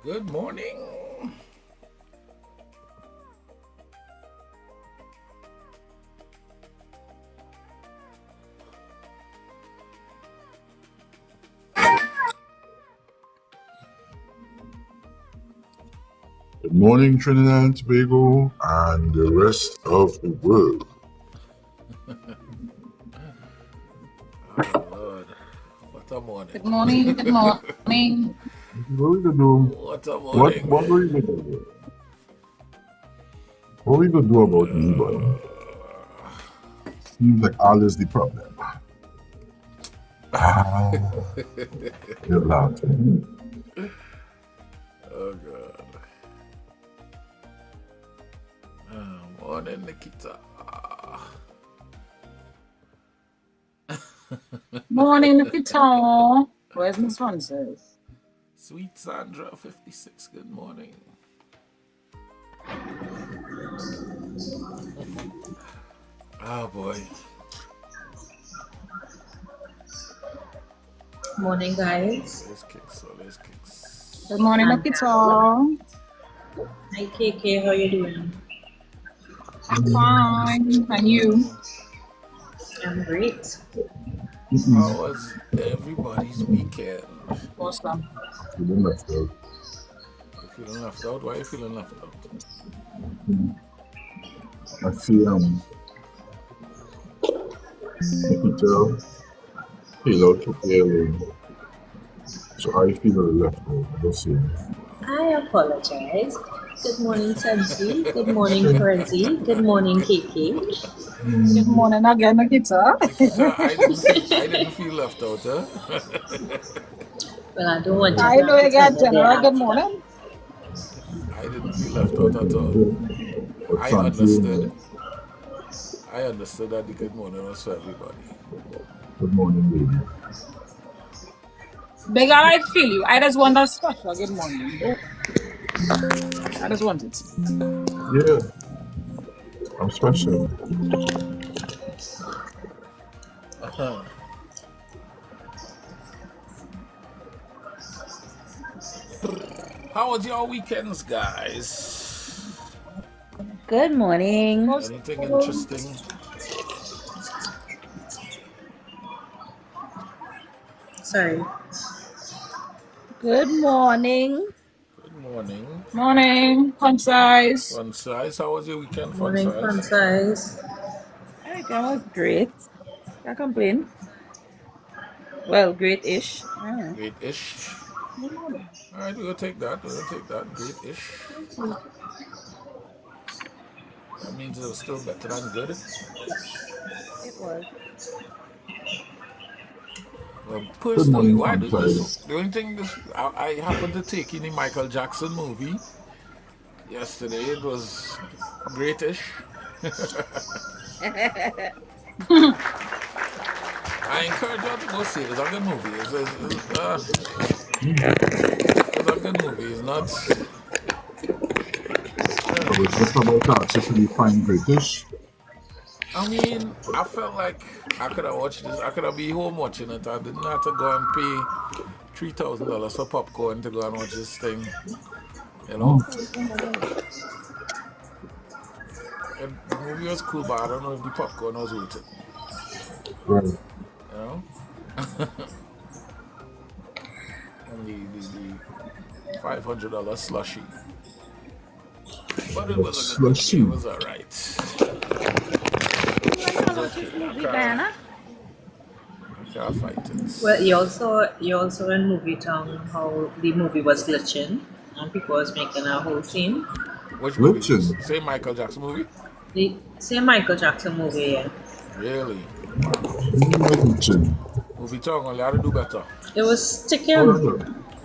Good morning. Good morning, Trinidad and Tobago, and the rest of the world. Oh, Lord. What a morning. Good morning, good morning. What we gonna do? What a What morning. we gonna do? What we gonna do about me, boy? Seems like all is the problem. You're laughing. Oh, God. Morning, Nikita. Morning, Nikita. Where's Miss Frances? Sweet Sandra, 56. Good morning. Oh, boy. Morning, guys. Let's kicks. Good morning, Nikita. Hi, KK. How you doing? I'm fine. And you? I'm great. How was everybody's weekend? Awesome. Feeling left out. You feeling left out? Why are you feeling left out? I feel Nikita feel out too early. So I feel left out. I don't see. I apologize. Good morning, Sanji. Good morning, Prezi. Good morning, KK. Good morning again, Nikita. Nikita, I didn't feel left out, huh? Well, I don't want you I to know have you to tell got me general that. good morning. I didn't feel left out at all. But I Fancy, understood that the good morning was for everybody. good morning, baby. Big Al, I feel you. I just want a special good morning. I just want it. Yeah, I'm special. How was your weekends, guys? Good morning. Anything interesting? Sorry. Good morning. Good morning. Morning, concise. Fun size. How was your weekend, fun Morning, size? fun size. My weekend was great. Can't complain. Well, great-ish. Great-ish. All right, we'll take that. Great-ish. That means it was still better than good. It was. Well, Good personally, morning, why do this? Fancy. The only thing I happened to take in the Michael Jackson movie yesterday. It was great-ish. I encourage you to go see it. It's a good movie. It's a good movie. It's not. I was just about to ask if you find British. I mean, I felt like I could have watched this. I could have been home watching it. I didn't have to go and pay $3,000 for popcorn to go and watch this thing. You know, the movie was cool, but I don't know if the popcorn was worth it. Right. You know, and the $500 slushy. But it was a good movie. Slushy. It was alright. Diana? I can't fight it. Well, you also in Movie Town how the movie was glitching and people was making a whole scene. Which movie? Glitching. Same Michael Jackson movie? The same Michael Jackson movie, yeah. Really? Glitching. Movie tongue, only how to do better. It was sticking.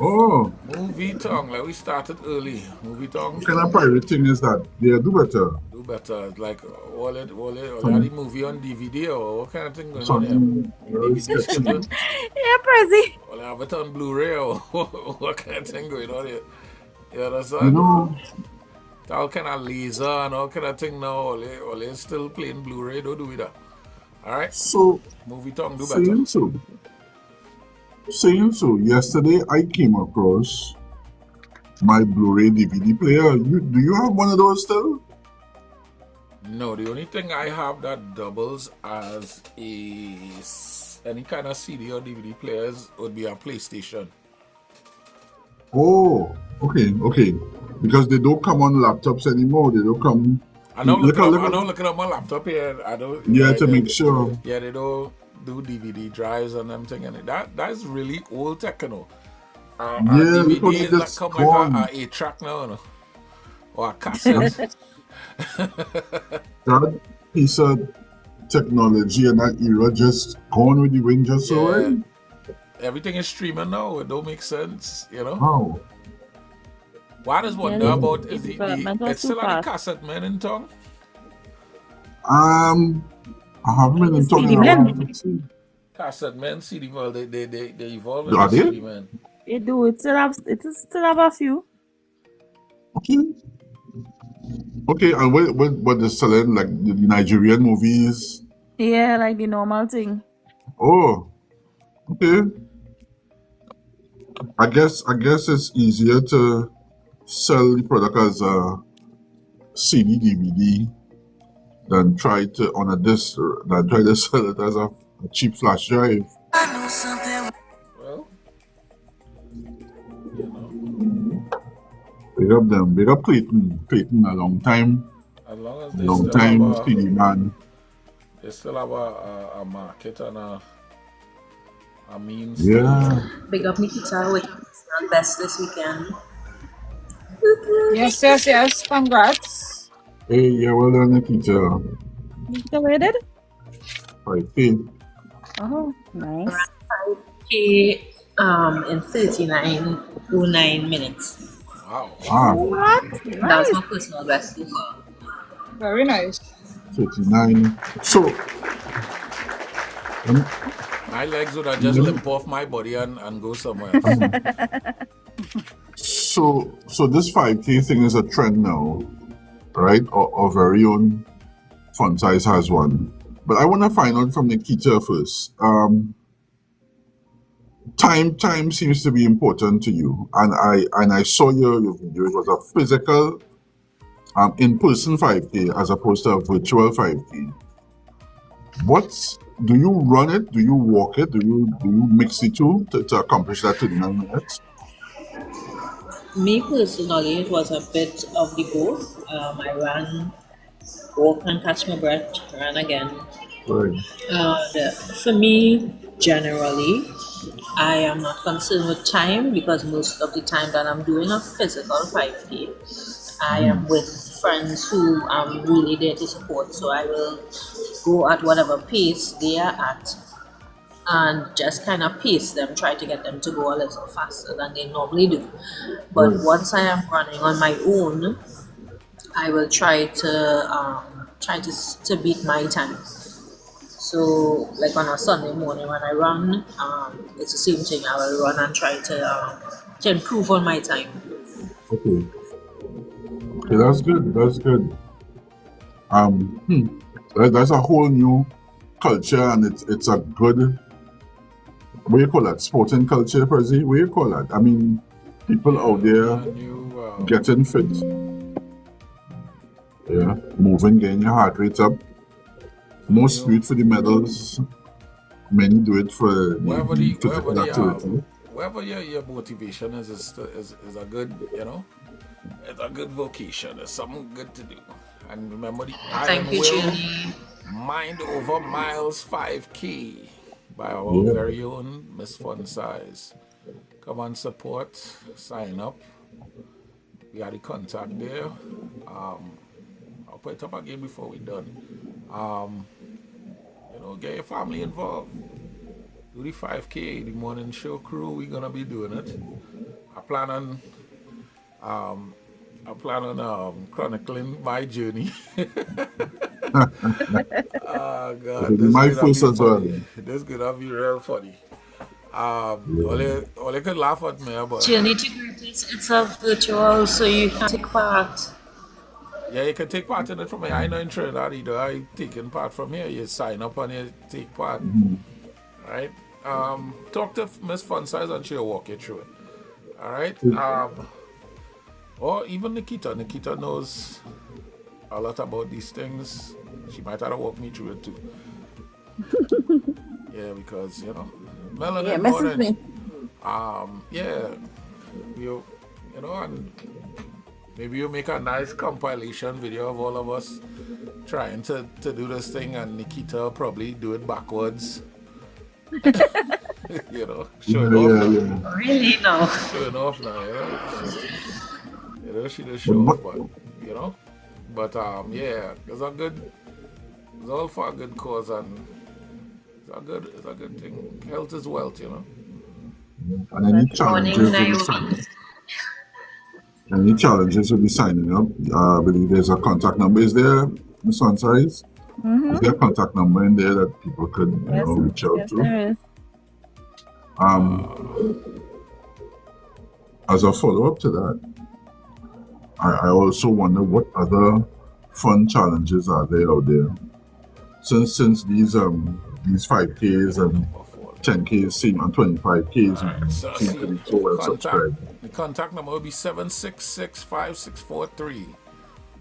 Oh, Movie tongue, like we started early. Movie tongue, what kind of pirate thing is that? They do better. do better. Like all the movie on DVD or what kind of thing going on Something here? very DVD sketchy. schedule? Yeah, Prezi. Or have it on Blu-ray or what kind of thing going on here? You You understand? know, All kind of laser and all kind of thing now. All they still playing Blu-ray, don't do with that. Alright? so Movie tongue, do better. saying so, yesterday I came across my Blu-ray DVD player. Do you have one of those still? No, the only thing I have that doubles as any kind of CD or DVD players would be a PlayStation. Oh, okay. Because they don't come on laptops anymore. They don't come. I know looking up my laptop here. I don't. Yeah, to make sure. Yeah, they don't do DVD drives and them thing. And that's really old tech, you know. Yeah, DVD because is it's like just come gone. like a 8-track now, you know, or a cassette. That piece of technology and that era just gone with the wind just so Yeah, right. everything is streaming now. It don't make sense, you know. Wow. What I just Yeah, wonder about the is development was it's too still at the fast. cassette man in town. I haven't been in talking CD a while. men. Let's see. Cassette man, CD, well, they evolve Are into they? CD man. They do still have a few. Okay. Okay, and what they're selling, like the Nigerian movies? Yeah, like the normal thing. Oh, okay. I guess it's easier to sell the product as a CD DVD than try to on a disc than try to sell it as a cheap flash drive. Well, you know, Big up them, big up Clayton. Clayton, a long time as CD man. they still have a market and a means Yeah. Big up Nikita with personal best this weekend. Yes. Congrats. Hey, yeah, well done, Nikita. Nikita waited? Right, hey. Oh, nice. 5K in 39.09 minutes. Wow. What? That Nice. was my personal best so far. Very nice. 39. So, My legs would have just limp off my body and go somewhere. so this 5K thing is a trend now, right? Our very own font size has one. But I want to find out from Nikita first. Time seems to be important to you, and I saw your video. It was a physical, in-person 5K as opposed to a virtual 5K. Do you run it? Do you walk it? Do you mix the two to accomplish that 39 minutes? Me personally, it was a bit of the both. I ran, walk and catch my breath, ran again. Right. For me, generally, I am not concerned with time because most of the time that I'm doing a physical 5K, I am with friends who I'm really there to support. So I will go at whatever pace they are at and just kind of pace them, try to get them to go a little faster than they normally do. But Right. once I am running on my own, I will try to beat my time. So, like on a Sunday morning when I run, it's the same thing. I will run and try to improve on my time. Okay. Okay, that's good. That's good. That's a whole new culture, and it's a good. What do you call that? Sporting culture, Prezi? What do you call that? I mean, people out there getting fit. Yeah, moving, getting your heart rate up. Most do it for the medals. Many do it for the physical activity. Wherever your motivation is a good, it's a good vocation. It's something good to do. And remember the Iron Thank you, Will Julie. Mind Over Miles 5K by our very own Miss Fun Size. Come on, support, sign up. We got the contact there. I'll put it up again before we're done. Get your family involved. Do the 5K, the morning show crew, we're gonna be doing it. I plan on chronicling my journey. Oh God, this My is gonna first be as well. funny. This is gonna be real funny. All could laugh at me, but Journey to greatness, it's a virtual, so you can take part. yeah, you can take part in it from here. I know in Trinidad either. I taking part from here. You sign up and you take part. Right? Talk to Miss Fun Size and she'll walk you through it. All right. Or even Nikita. Nikita knows a lot about these things. She might have to walk me through it too. Yeah, because Yeah, melanin message morning. me. Yeah, and maybe you make a nice compilation video of all of us trying to do this thing, and Nikita probably do it backwards. Showing Yeah, off yeah, now. yeah. Really now. Showing off now, she does But, show off, but but yeah, it's all for a good cause, and it's a good thing. Health is wealth. and any That's right. Morning, challenges with the Naomi. signing, any challenges with the signing up, I believe there's a contact number. Is there, Miss Sunsize? Is there a contact number in there that people could, Yes, reach out yes, to? there is. Um, as a follow-up to that, I also wonder what other fun challenges are there out there. Since these 5Ks and 10Ks seem and 25Ks Alright, so seem to see, be so well subscribed. the contact number will be 766-5643.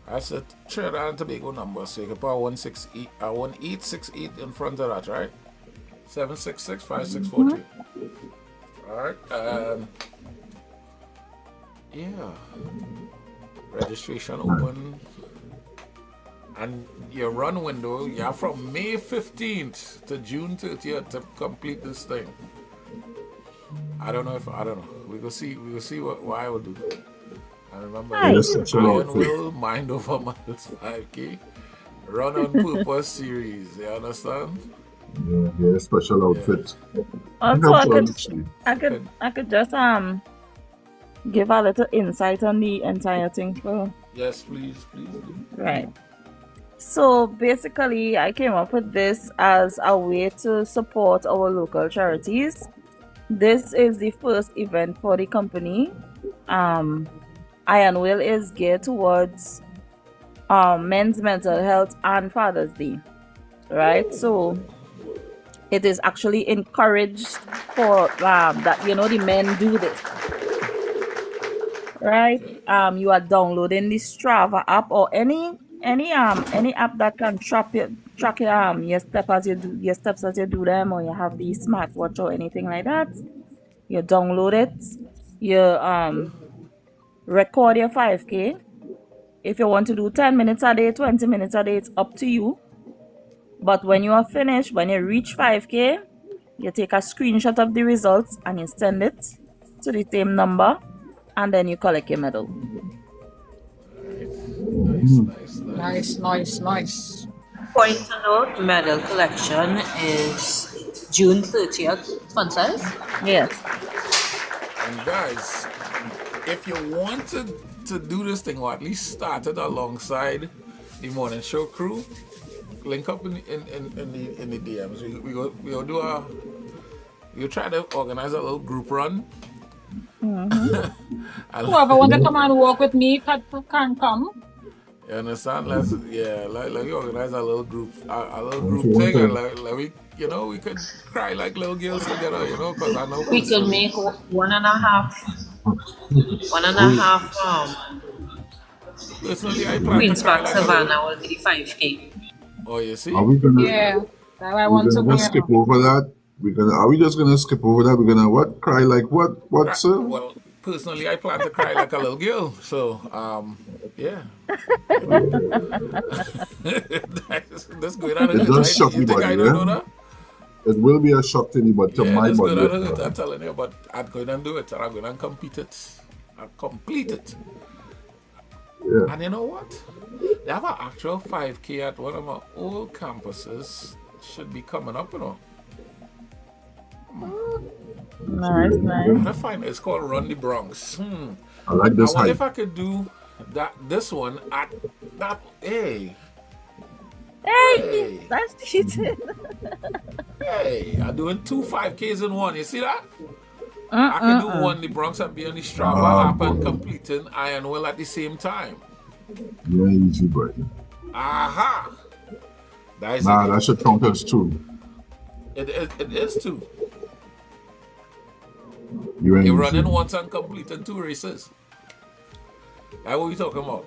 That's a Trinidad and Tobago number, so you can put 1868 in front of that, right? 766-5643. Alright, yeah. Registration open. And your run window, you have from May 15th to June 30th to complete this thing. I don't know. We will see what I will do. And remember, Yes, that's Iron all. Will Mind Over Miles 5K Run on Purpose series. You understand? Yeah, special outfit. Also, Actually, I could just give a little insight on the entire thing. So, Yes, please do. right. So basically, I came up with this as a way to support our local charities. This is the first event for the company. Iron Will is geared towards men's mental health and Father's Day, right? So it is actually encouraged for that the men do this, right? You are downloading the Strava app or any app that can track your steps as you do them, or you have the smartwatch or anything like that. You download it, you record your 5K. If you want to do 10 minutes a day, 20 minutes a day, it's up to you. But when you are finished, when you reach 5K, you take a screenshot of the results and you send it to the same number, and then you collect your medal. Nice. Point to note, medal collection is June 30th, fun size. Yes. And guys, if you want to do this thing, or at least start it alongside the morning show crew, link up in the DMs. We'll try to organize a little group run. Whoever wants to come and walk with me can come. You understand? Let me organize a little group If you thing, and want like we could cry like little girls together, because I know We could personally- make one and a half personally I plan to cry Queen's Park like a little. Savannah will be the 5K. Oh, you see? are we gonna? Yeah, that I We're want to gonna go. skip over that. Are we just gonna skip over that? We're gonna what? Cry like what? What, sir? Well, personally, I plan to cry like a little girl. So, yeah. That's good. It does shock You me, think buddy, I don't yeah? know that? It will be a shock to you, but to Yeah, my that's body. good. I'm telling you, but I'm going to do it. And I'm going to compete it. I'll complete it. Yeah. And you know what? They have an actual 5K at one of my old campuses. Should be coming up, Nice. I find it's called Run the Bronx. I like I this wonder hype. if I could do this one at that. Hey, Hey, that's cheating. I'm doing 2 5Ks in one. You see that? I can do one the Bronx and be on the Strava app and completing Iron Will at the same time. Yeah, easy, buddy. Aha! That is Nah, it. that should count as two. It is 2. You ain't You're easy. running once and completing 2 races. That's what we talking about.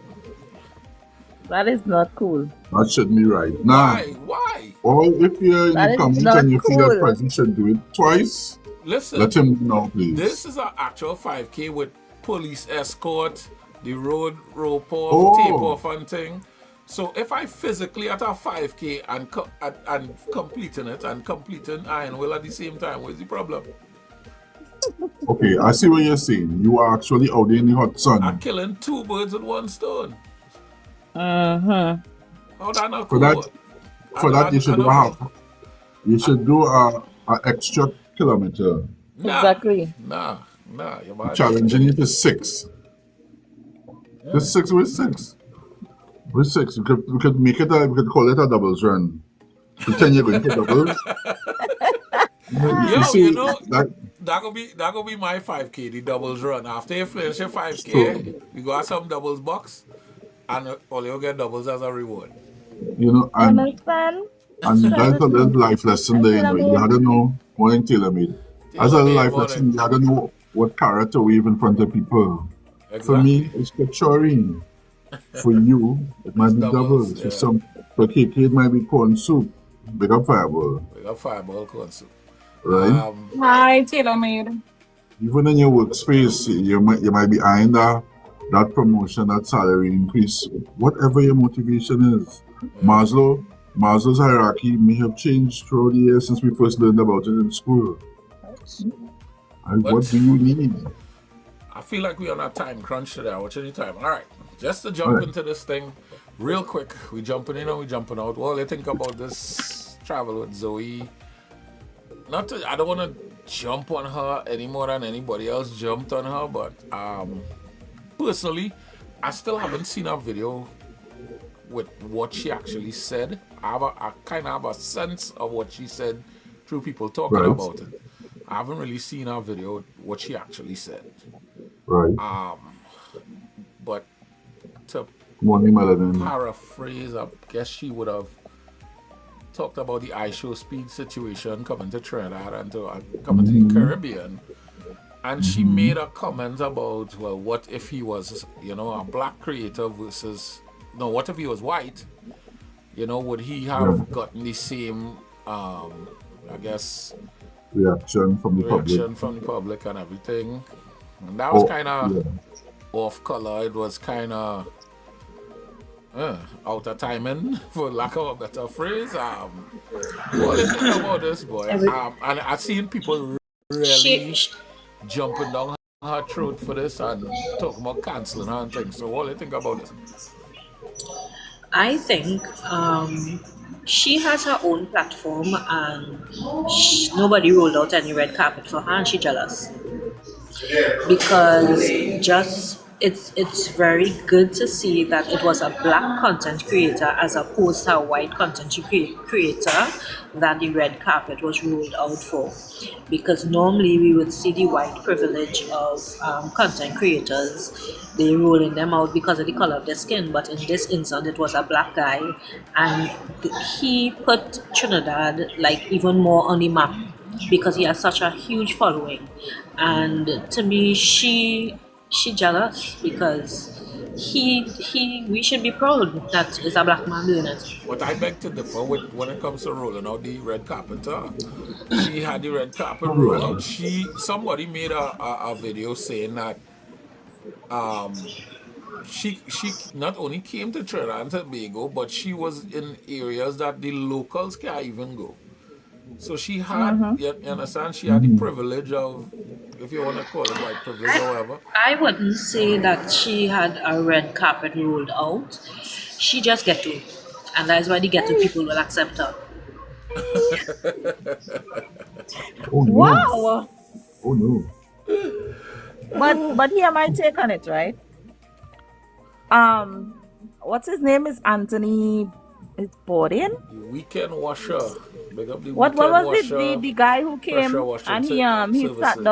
That is not cool. That shouldn't be right. Nah. Why? Why? Or if you're in the That is community not and you feel that cool. person should do it twice, Listen, let him know, please. this is an actual 5K with police escort, the road rope off, Oh. tape off and thing. So if I physically at a 5K and completing it and completing Iron Will at the same time, where's the problem? Okay, I see what you're saying. You are actually out there in the hot sun. I'm killing two birds with one stone. Mm-hmm. How that not For cool? that, you should do you should do a extra kilometer. Nah, Exactly. Nah, you're mad. Challenging you to 6. Just 6 with 6. With 6, we could make it we could call it a doubles run. Pretend you're going for doubles. Yo, see, you know, that, that gonna be my 5K, the doubles run. After you finish your 5K, you got some doubles box, and all you get doubles as a reward. you know, and Understand? that's a little life lesson there, you know. You had to know more than tailor-made. As a Tailor-made, life more lesson, than- you had to know what character wave in front of people. For Exactly. me, it's Kachori. For you, it might be doubles, doubles. yeah. For KK, it might be corn soup. Big up Fireball. We got fireball corn soup. Right? Hi, tailor made. Even in your workspace, you might be eyeing that promotion, that salary increase, whatever your motivation is. Maslow's hierarchy may have changed throughout the years since we first learned about it in school. And But- what do you need? I feel like we're on a time crunch today. What's any time? All right, just to jump into this thing real quick. We jumping in and we jumping out. What do you think about this travel with Zoe? I don't want to jump on her any more than anybody else jumped on her, but personally, I still haven't seen a video with what she actually said. I kind of have a sense of what she said through people talking Right. about it. I haven't really seen a video what she actually said. Right. But to Morning, Melody. paraphrase, I guess she would have talked about the iShow Speed situation coming to Trinidad and coming to the Caribbean. And she made a comment about, well, what if he was, a black creator versus, no, what if he was white? Would he have gotten the same, I guess, Reaction from the reaction public. from the public and everything? And that was kind of yeah. off color. It was kind of out of timing, for lack of a better phrase. What do you think about this, boy? And I've seen people really jumping down her throat for this and talking about canceling her and things. So what do you think about it? I think she has her own platform and nobody rolled out any red carpet for her and she jealous. Because it's very good to see that it was a black content creator as opposed to a white content creator that the red carpet was rolled out for. Because normally we would see the white privilege of content creators, they rolling them out because of the color of their skin, but in this instance it was a black guy and he put Trinidad like even more on the map because he has such a huge following. And to me, she jealous because we should be proud that it's a black man doing it. But I beg to differ when it comes to rolling out the red carpet. She had the red carpet roll out. Somebody made a video saying that she not only came to Trinidad and Tobago, but she was in areas that the locals can't even go. So she had, you understand, she had the privilege of, if you want to call it white privilege or whatever. I wouldn't say that she had a red carpet rolled out. She just ghetto, and that's why the ghetto people will accept her. Oh no. Wow. Oh no. But here my take on it, right? What's his name is Anthony Bourdain? The weekend washer. Big up the What weekend was washer. it? The guy who came pressure washing and he services. sat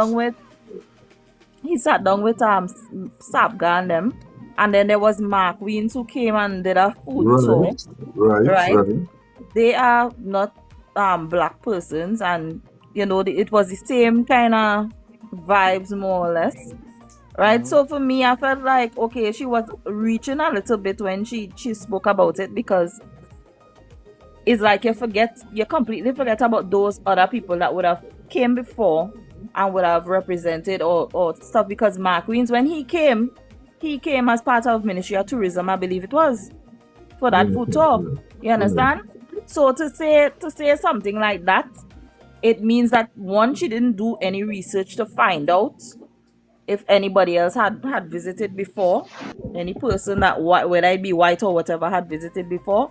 down with Sapga and them, and then there was Mark Weens who came and did a food tour. Right. They are not black persons, and it was the same kind of vibes more or less. right? So for me, I felt like okay, she was reaching a little bit when she spoke about it, because it's like you completely forget about those other people that would have came before and would have represented or stuff, because Mark Wiens, when he came as part of Ministry of Tourism, I believe it was, for that Yeah, food yeah, tour. yeah. You understand? So to say something like that, it means that one, she didn't do any research to find out if anybody else had visited before, any person that whether it be white or whatever had visited before,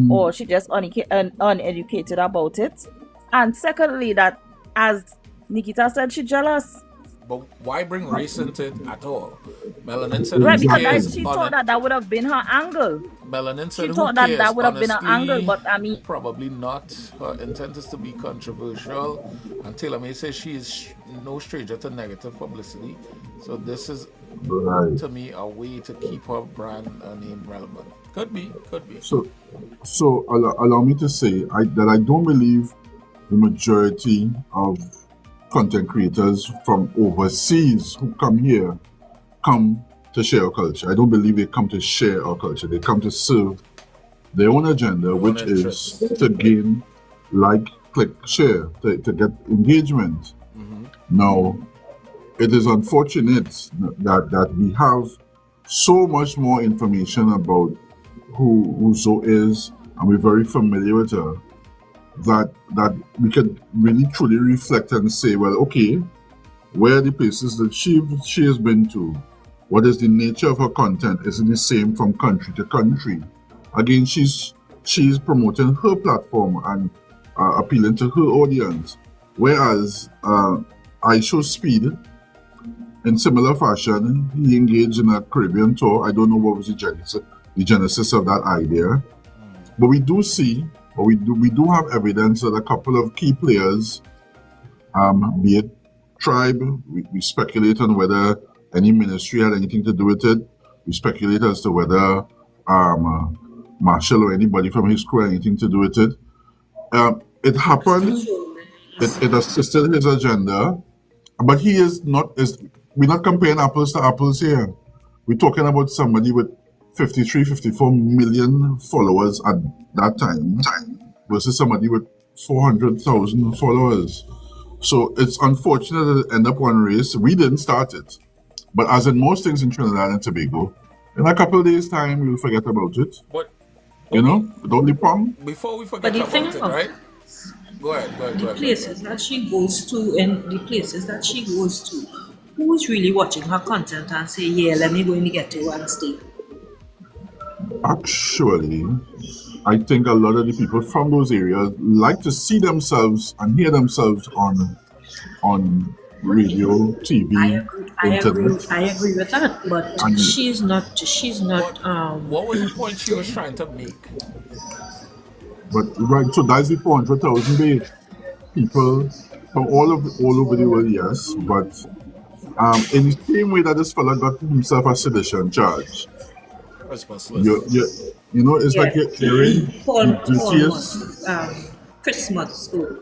or she just uneducated about it. And secondly, that, as Nikita said, she jealous. But why bring race into it at all? Melanin said, Right, who because Exactly. cares she on thought it? that would have been her angle. Melanin She said, who thought that cares? would have been her angle, Honestly, but I mean, probably not. Her intent is to be controversial. And Taylor May says she is no stranger to negative publicity. So this is, Right. to me, a way to keep her brand name relevant. Could be, could be. So allow me to say that I don't believe the majority of content creators from overseas who come here come to share our culture. I don't believe they come to share our culture. They come to serve their own agenda, Your own which is interest. to gain like, click, share, to get engagement. Now, it is unfortunate that we have so much more information about who Zoe is, and we're very familiar with her, that we can really truly reflect and say, well, okay, where are the places that she has been to? What is the nature of her content? Is it the same from country to country? Again, she's promoting her platform and appealing to her audience. Whereas I Show Speed, in similar fashion, he engaged in a Caribbean tour. I don't know what was the genesis of that idea, but we do see, or we do have evidence that a couple of key players, be it Tribe, we speculate on whether any ministry had anything to do with it. We speculate as to whether Marshall or anybody from his crew had anything to do with it. It happened. It assisted his agenda, but he is not. We're not comparing apples to apples here. We're talking about somebody with 53, 54 million followers at that time versus somebody with 400,000 followers. So it's unfortunate that it ended up one race. We didn't start it. But as in most things in Trinidad and Tobago, in a couple of days' time, we'll forget about it. But You know, the only problem. before we forget But the about thing it, about right? Go ahead, go ahead, go the ahead, go ahead, go places ahead. that she goes to and the places that she goes to, who's really watching her content and say, yeah, let me go and get to and stay? Actually, I think a lot of the people from those areas like to see themselves and hear themselves on radio, TV, I internet. agree with that. But And she's not But what was the point she was trying to make? but right, so that's the 400,000 base people from all over the world, yes. But in the same way that this fella got himself a sedition charge, Christmas you list. you you know, it's like yeah. you're hearing the Paul dirtiest. Moss, Christmas school.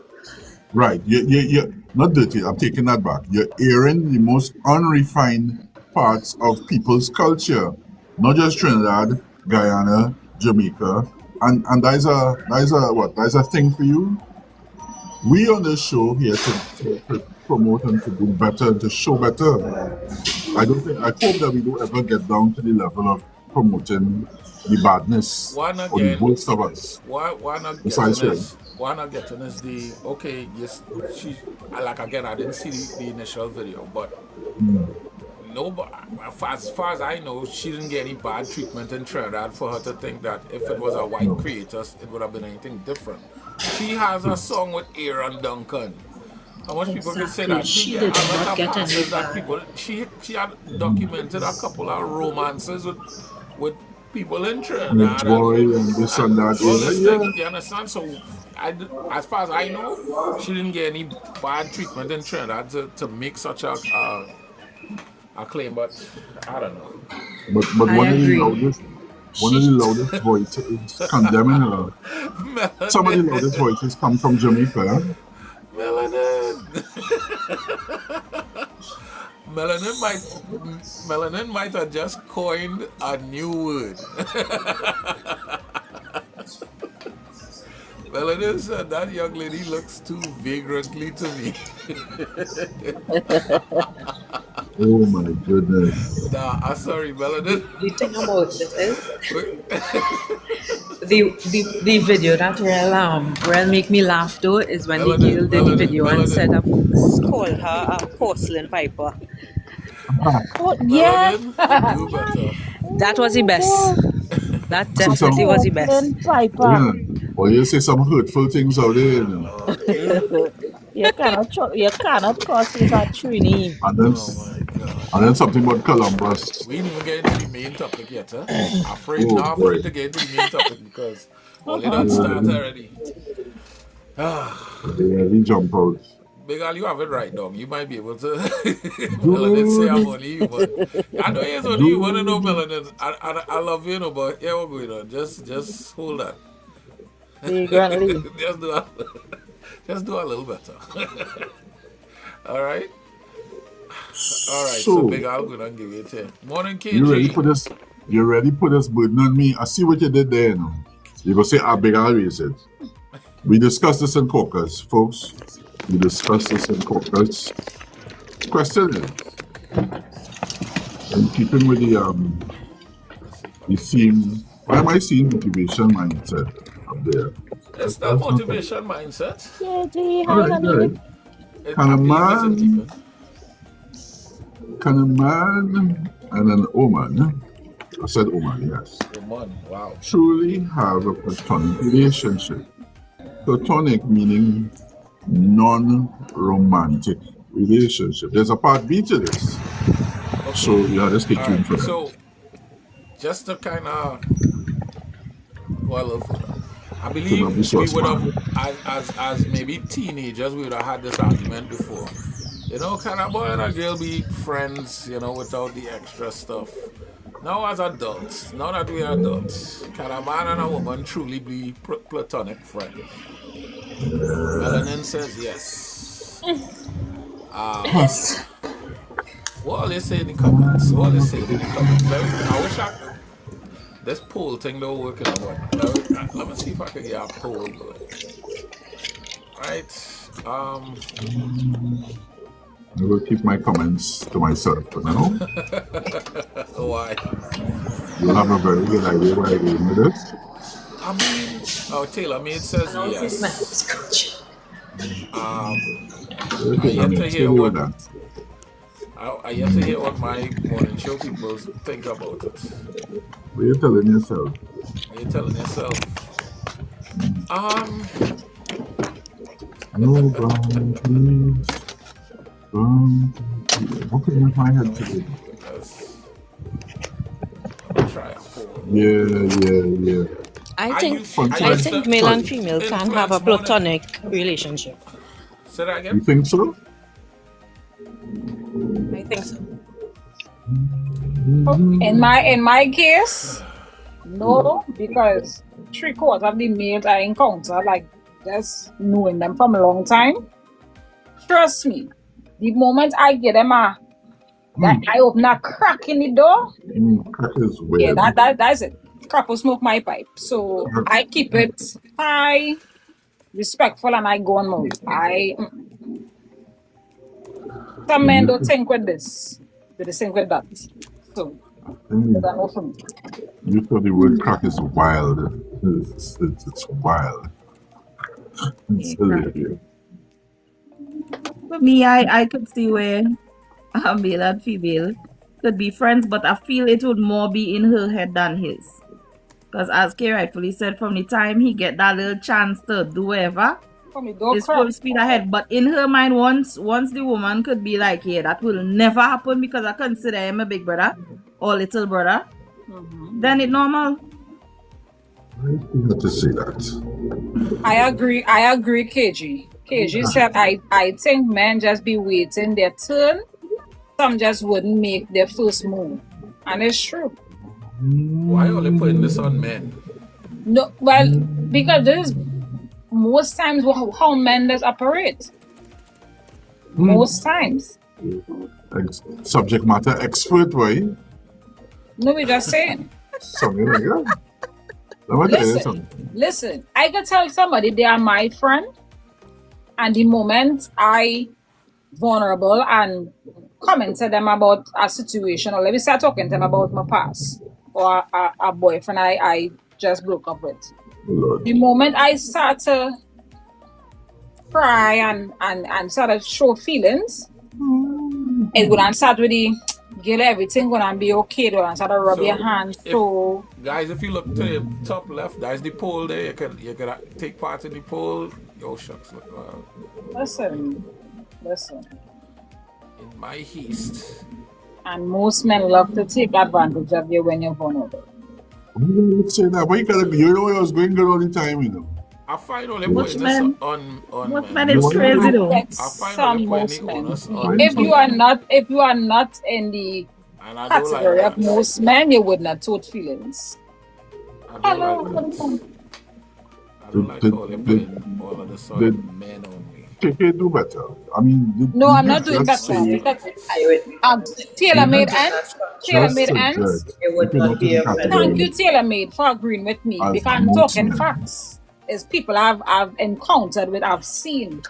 Right. You're not dirty. I'm taking that back. You're airing the most unrefined parts of people's culture, not just Trinidad, Guyana, Jamaica, and that is a thing for you. We on this show here to promote and to do better and to show better. I hope that we don't ever get down to the level of promoting the badness One or the again, worst of us. why not Besides getting sharing. us? Why not getting us the okay? Yes, she like again. I didn't see the initial video, but no. But as far as I know, she didn't get any bad treatment in Trinidad for her to think that if it was a white No. creator, it would have been anything different. She has a song with Aaron Duncan. How much people can say Exactly. that? She She get did a lot not of get any passes that bad. people. She had documented a couple of romances with people in With Trinidad Joy and this and that. all this Yeah, thing. yeah. You understand? So, as far as I know, she didn't get any bad treatment in Trinidad to make such a claim. But I don't know. But I agree. one of She the loudest voices condemning her. Some of the loudest Melanin, voices come from Jamaica. melanin, Melanin might have just coined a new word. Melanin said that young lady looks too vagrantly to me. Oh my goodness. Nah, I'm sorry, Melanin. The thing about it is the video that real make me laugh though is when the girl did the video and said call her a porcelain piper. Oh, yeah. Melanin, do better. That was the best. That See definitely some, was the best. Porcelain Piper. yeah. Well, you say some hurtful things out there, you know. You cannot cross with a Trini. And then, Oh my God. and then something about Columbus. We didn't even get into the main topic yet, huh? Oh Not boy. afraid to get into the main topic because well, they don't start already. Yeah, we jump out. Big Al, you have it right, dog. You might be able to. Melanin say I'm only human. I know he's only human, you know, Melanin. I love you, know, but yeah, what's going on? Just hold on. Vagrantly. Just do a little better. All right. All right. So So, Big Al, gonna give you a 10. Morning, you ready for KG. this? You ready for this burden on me? I see what you did there, you know. You go say, big I'll raise it. We discussed this in caucus, folks. We discussed this in caucus. Question is, in keeping with the theme, why am I seeing motivation mindset up there? It's that motivation mindset. KG, All right, honey. all right. I believe it's in keeping. Can a man and an woman, I said woman, yes, Come on. Wow. truly have a platonic relationship? Platonic meaning non-romantic relationship. There's a part B to this. So yeah, let's get All tuned right. for that. So just to kind of well, I believe Don't be so we would smart. have, as maybe teenagers, we would have had this argument before. You know, can a boy and a girl be friends, you know, without the extra stuff? Now, as adults, now that we are adults, can a man and a woman truly be platonic friends? Melanin says yes. Yes. What all they say in the comments? What all they say in the comments? I wish this poll thing don't work in a way. Let me see if I can get a poll going. Right. I will keep my comments to myself for now. Why? You'll have a very good idea why I'm doing with this. I mean, Taylor, it says yes. I yet to hear what I yet to hear what my morning show people think about it. What are you telling yourself? You're telling yourself. No boundaries. What can you my head today? Try a poll. Yeah. I think Sometimes- male and female can have a platonic relationship. Say that You again. think so? I think so. In my case, no, because 3/4 of the males I encounter, like just knowing them from a long time, trust me, the moment I get them that I open a crack in the door, Crack is yeah, weird. that's it. Crack will smoke my pipe. So I keep it high, respectful, and I go on mode. Some men don't think with this, they think with that. So that's not for me. You thought the word crack is wild. It's wild. It's hilarious. For me, I could see where a male and female could be friends, but I feel it would more be in her head than his. Because as Kay rightfully said, from the time he get that little chance to do whatever, For me, don't it's crack. full speed ahead. But in her mind, once the woman could be like, yeah, that will never happen because I consider him a big brother or little brother, then it's normal. You have to say that. I agree, KG. KG said I think men just be waiting their turn. Some just wouldn't make their first move. And it's true. Why are they putting this on men? No, well, because this is most times how men does operate. Most times. Subject matter expert, right? No, we just saying. Something like that. Let me tell you something. Listen, I could tell somebody they are my friend, and the moment I vulnerable and comment to them about a situation, or let me start talking to them about my past or a boyfriend I just broke up with. Lord. The moment I start to cry and sort of show feelings, it's gonna start with the girl, everything gonna be okay though, and start to rub So, your hands. So Guys, if you look to the top left, that's the poll there. You can take part in the poll. Yo, shucks, look. listen. In my east. And most men love to take advantage of you when you're vulnerable. Let's say that, but you know I was going good all the time, you know. I find only Most putting this men- on Most men. men is crazy though. That's I find some only putting most the men. onus on If you are not in the and I don't like category of that. most men, you would not tote feelings. I Hello. don't like that. I don't like how they putting all of the sudden men on me. KK do better. I mean, No, I'm not doing better. Tailor-made ends. Tailor-made ends. It would not be a Thank you, Tailor-made, for agreeing with me. As Because I'm most talking men. facts. It's people I've encountered with, I've seen.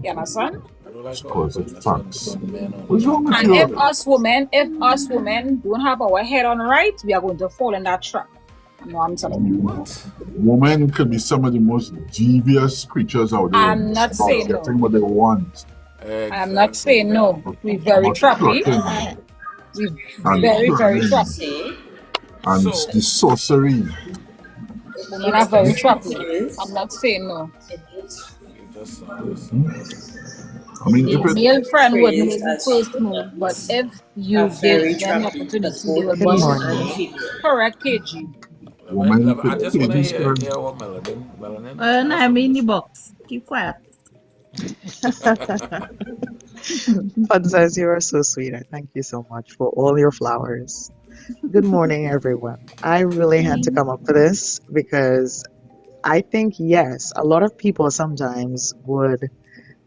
You understand? I don't like how Cause they of putting the facts. sudden men on What's me. wrong with And you? if us women don't have our head on right, we are going to fall in that trap. No, I'm telling you. What? Women could be some of the most devious creatures out there. I'm not about saying no. getting what they want. I'm not saying no. We're very trappy. We're very, very trappy. See? And So- the sorcery. Women are very trappy. I'm not saying no. You just I mean, if A it, male friend would Phrase make the as first move, but if you are very give them the trappy, opportunity, because they both will Good bust morning. it. and female. Correct, KG. women I could just want to pages hear could- what Melanin. No, I'm in the box. Keep quiet. Fun says you are so sweet. And thank you so much for all your flowers. Good morning, everyone. I really had to come up for this because I think, yes, a lot of people sometimes would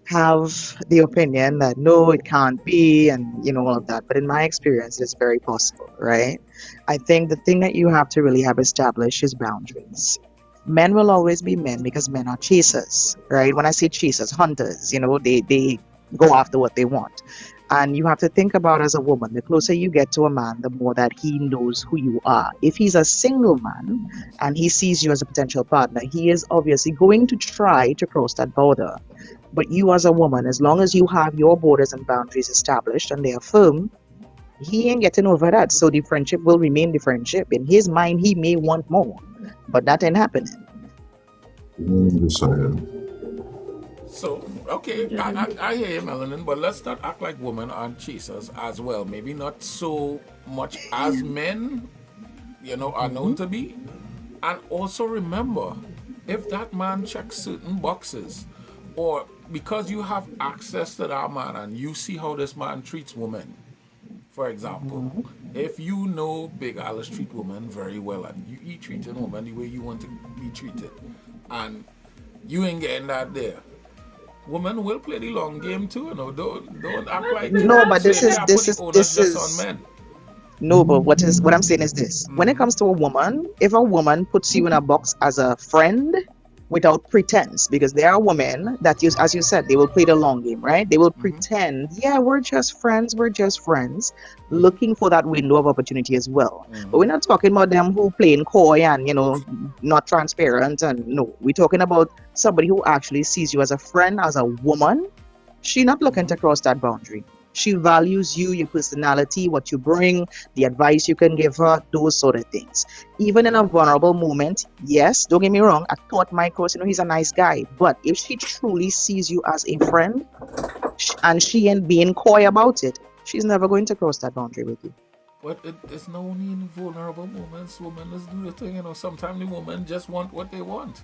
have the opinion that no, it can't be, and all of that. But in my experience, it's very possible, right? I think the thing that you have to really have established is boundaries. Men will always be men because men are chasers, right? When I say chasers, hunters, they go after what they want. And you have to think about, as a woman, the closer you get to a man, the more that he knows who you are. If he's a single man and he sees you as a potential partner, he is obviously going to try to cross that border. But you, as a woman, as long as you have your borders and boundaries established and they are firm, he ain't getting over that. So the friendship will remain the friendship. In his mind, he may want more, but that ain't happening. So, okay, I hear you, Melanin, but let's not act like women aren't chasers as well. Maybe not so much as men, are known to be. And also remember, if that man checks certain boxes, or because you have access to that man and you see how this man treats women, for example, if you know Big Alice treat women very well and you treating women the way you want to be treated, and you ain't getting that there, women will play the long game too. Don't act like No, but this they is are this putting is onus this just is on men. no, but what I'm saying is this. When it comes to a woman, if a woman puts you in a box as a friend without pretense, because there are women that use, as you said, they will play the long game, right? They will pretend, yeah, we're just friends, looking for that window of opportunity as well. But we're not talking about them who playing coy and not transparent, and no, we're talking about somebody who actually sees you as a friend, as a woman. She's not looking to cross that boundary. She values you, your personality, what you bring, the advice you can give her, those sort of things. Even in a vulnerable moment, yes, don't get me wrong, I thought my course, he's a nice guy. But if she truly sees you as a friend and she ain't being coy about it, she's never going to cross that boundary with you. But it's not only in vulnerable moments. Women just do the thing, sometimes the women just want what they want.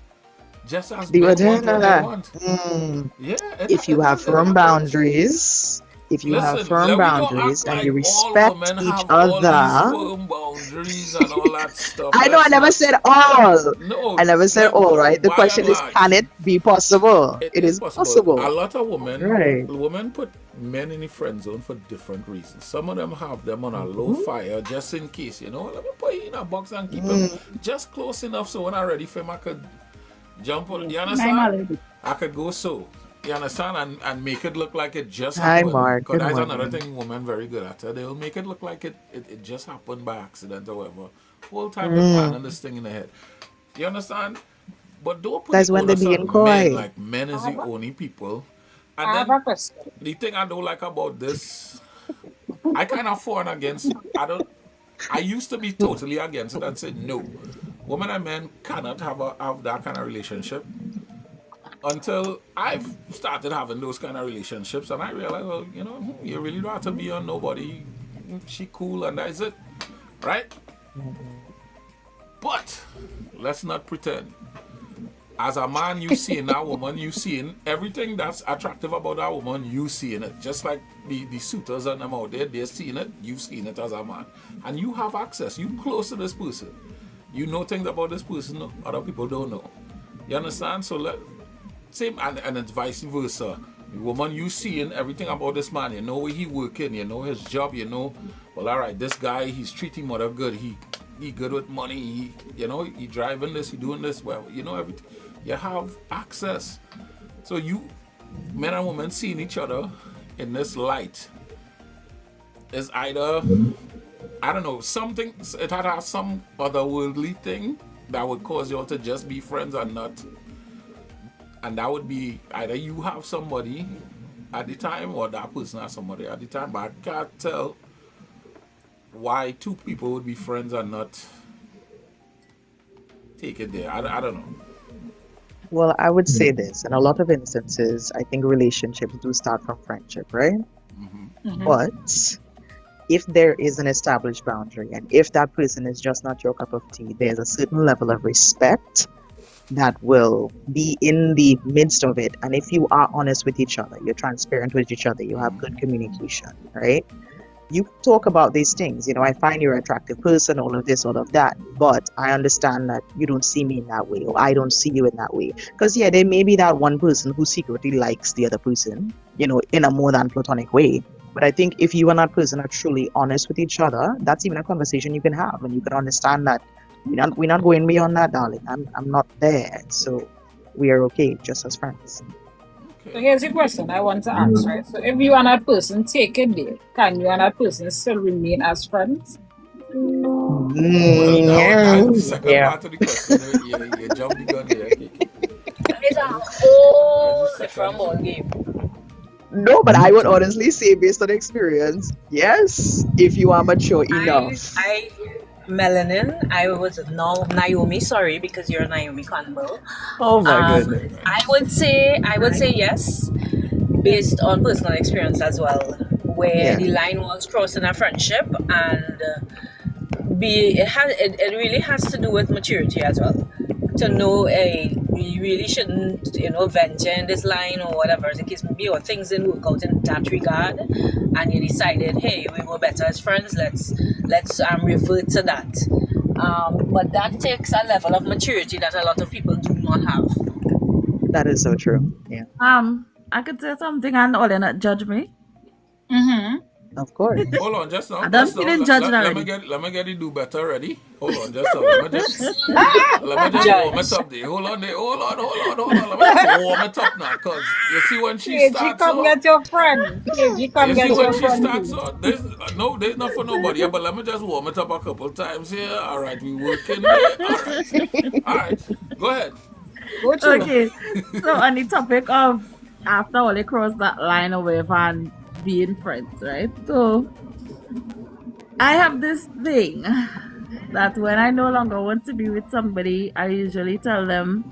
Just as men want what they want. Yeah. If you have firm boundaries, If you have Listen, firm we don't boundaries act and like you all respect women each have all these other, firm boundaries and all that stuff. I know I Let's never not. said all. I No, never said all, right? The by and question is, large, can it be possible? it It is is possible. A possible. lot of Right. women put men in the friend zone for different reasons. Some of them have them on a low Mhm. fire just in case, let me put you in a box and keep him Mm. just close enough so when I'm ready for him, I could jump on. Yes, You my understand? melody. I could go so. You understand? And make it look like it just Hi, happened. Mark. Because Good that's another morning. thing women very good at. They'll make it look like it just happened by accident or whatever. Whole time they're Mm. planning this thing in their head. You understand? But don't put the That's when they onus begin on men, coy. like men is the only people. And I have then a question. the thing I don't like about this, I kind of for and against. I used to be totally against it and said no. Women and men cannot have that kind of relationship until I've started having those kind of relationships and I realized, well, you really don't have to be on nobody. She cool and that's it, right? Mhm. But let's not pretend. As a man, you seeing that woman, you seeing everything that's attractive about that woman, you seeing it. Just like the suitors and them out there, they're seeing it, you seeing it as a man. And you have access, you close to this person. You know things about this person other people don't know. You understand? So same and it's vice versa. The woman you seeing everything about this man, you know where he working, you know his job, well alright, this guy he's treating mother good, he good with money, he driving this, he doing this well, everything. You have access. So you men and women seeing each other in this light is either I don't know, something it had some otherworldly thing that would cause you all to just be friends and not. And that would be either you have somebody at the time or that person has somebody at the time. But I can't tell why two people would be friends and not take it there. I don't know. Well, I would say this. In a lot of instances, I think relationships do start from friendship, right? Mm-hmm. But if there is an established boundary and if that person is just not your cup of tea, there's a certain level of respect that will be in the midst of it. And if you are honest with each other, you're transparent with each other, you have good communication, right? You talk about these things. I find you're an attractive person, all of this, all of that. But I understand that you don't see me in that way, or I don't see you in that way. Because, yeah, there may be that one person who secretly likes the other person, in a more than platonic way. But I think if you and that person are truly honest with each other, that's even a conversation you can have. And you can understand that we're not going beyond that, darling. I'm not there. So we are okay, just as friends. So here's a question I want to ask, right? So if you and that person take a date, can you and that person still remain as friends? Well, that was the second Yeah. part of the question. You jumped the gun there. It's a whole different ball game. No, but I would honestly say, based on experience, yes, if you are mature enough. Melanin, I was Naomi, sorry, because you're Naomi Campbell. Oh my goodness. I would say yes, based on personal experience as well, where the line was crossed in a friendship, and it really has to do with maturity as well. To know we really shouldn't venture in this line or whatever the case may be, or things didn't work out in that regard, and you decided, hey, we were better as friends, let's revert to that. But that takes a level of maturity that a lot of people do not have. That is so true. Yeah. I could say something and all not judge me. Mm-hmm. Of course. Hold on, just now. I don't feel judged already. Let me get the do better ready. Hold on, just now. Let me just warm it up there. Hold on. Let me just warm it up now, cause you see when she starts. Come get your friend. Come get your friend. When she starts, there's not for nobody. Yeah, but let me just warm it up a couple times here. All right, we working here. All right. Go ahead. Okay. So on the topic of after all they cross that line away and being friends, right? So I have this thing that when I no longer want to be with somebody, I usually tell them,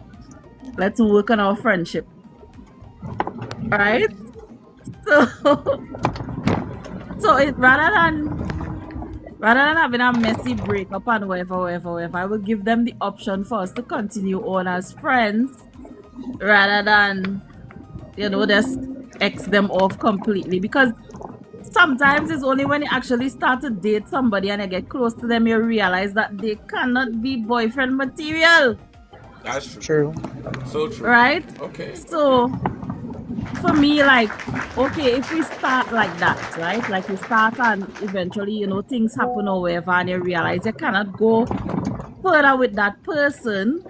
let's work on our friendship. Right? So rather than having a messy breakup and whatever, I will give them the option for us to continue on as friends rather than just X them off completely, because sometimes it's only when you actually start to date somebody and you get close to them, you realize that they cannot be boyfriend material, That's true. True. So true. right? Okay. So for me, like, okay, if we start like that, right? Like you start and eventually, things happen or whatever, and you realize you cannot go further with that person,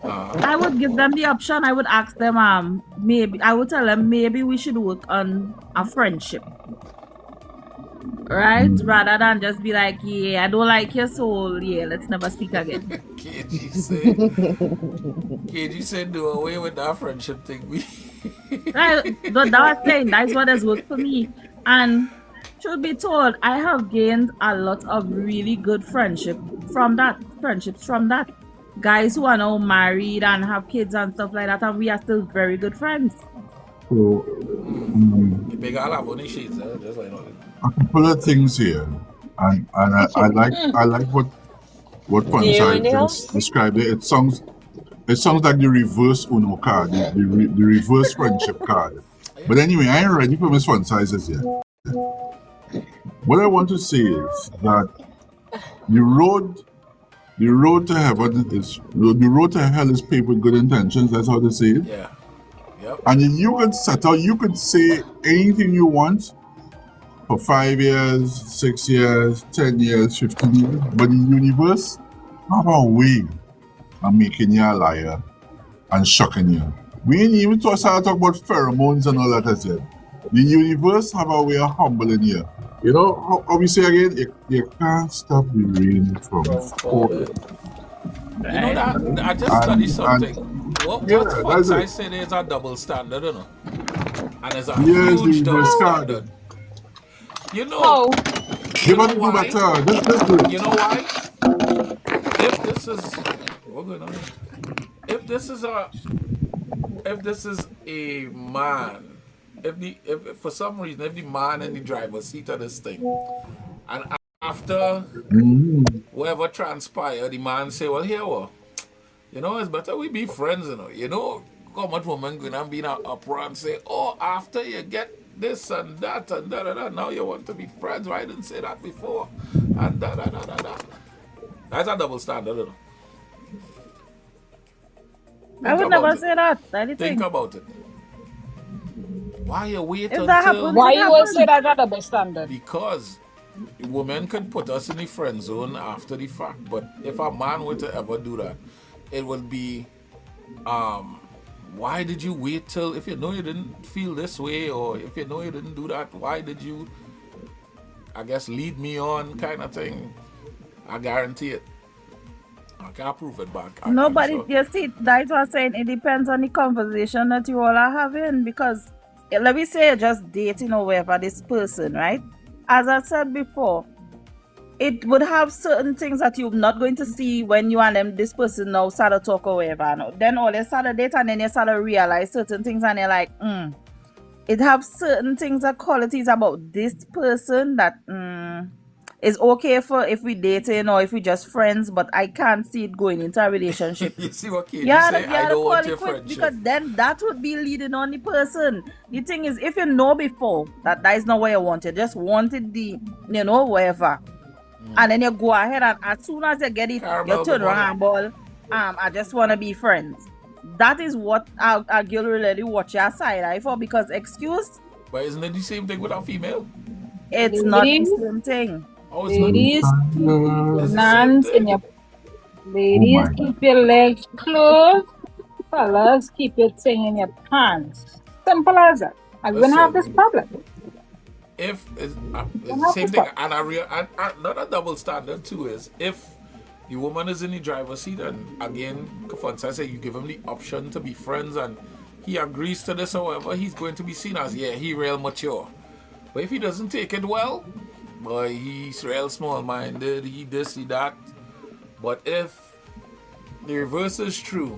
I would give them the option. I would ask them, maybe I would tell them maybe we should work on a friendship, right? Rather than just be like, yeah, I don't like your soul, yeah, let's never speak again. KG said do away with that friendship thing. Right? But that was saying that's what has worked for me. And truth be told, I have gained a lot of really good friendships from that. Guys who are now married and have kids and stuff like that, and we are still very good friends. So, Big all have only shades, just like a couple of things here, and I like what Fonsai just described it. It sounds like the reverse Uno card, the reverse friendship card. But anyway, I ain't ready for Miss Fonsai's yet. What I want to say is that the road to heaven is the road to hell is paved with good intentions. That's how they say it. Yeah. Yep. And you could settle, you could say anything you want for 5 years, 6 years, 10 years, 15 years, but the universe have a way of making you a liar and shocking you. We ain't even start talk about pheromones and all that as yet. The universe have a way of humbling you. You know how we say again, you can't stop the rain from falling. You know that I just studied something. What Fonsai said is a double standard, you know? And it's a huge double standard. You know, you know why? You know why? If this is what's going on? If this is a man, if for some reason if the man in the driver's seat of this thing, and after whatever transpired, the man say, well, here, well, it's better we be friends, You know, how much women gonna be in an uproar and say, oh, after you get this and that and da da da, now you want to be friends. Why I didn't say that before? And da da da da da. That's a double standard, I would never say that. Think about it. Why you wait until... Why you will say that double standard? Because women can put us in the friend zone after the fact, but if a man were to ever do that, it would be, why did you wait till, if you know you didn't feel this way, or if you know you didn't do that, why did you, I guess, lead me on kind of thing? I guarantee it. I can't prove it back. Nobody, sure. You see, that's what I'm saying. It depends on the conversation that you all are having, because let me say you're just dating or whatever this person, right? As I said before, it would have certain things that you're not going to see when you and this person now start to talk or whatever. No? Then all you start to date and then you start to realize certain things and you're like, it have certain things or qualities about this person that is okay for if we dating or if we just friends, but I can't see it going into a relationship. You see what Katie say? I don't want your friendship. Because then that would be leading on the person. The thing is, if you know before that is not what you wanted, just wanted the, whatever. And then you go ahead and as soon as you get it, you turn around and ball. I just want to be friends. That is what a girl really watch your side eye for, because excuse. But isn't it the same thing with a female? It's not the same thing. Oh, it's ladies, ladies, keep your legs closed. Fellas, keep your thing in your pants. Simple as that. I'm gonna have this problem. If it's the same thing, and not a double standard too is if the woman is in the driver's seat, and again, Kafonsa said you give him the option to be friends, and he agrees to this, however, he's going to be seen as he real mature. But if he doesn't take it well, boy, he's real small-minded, he this, he that. But if the reverse is true,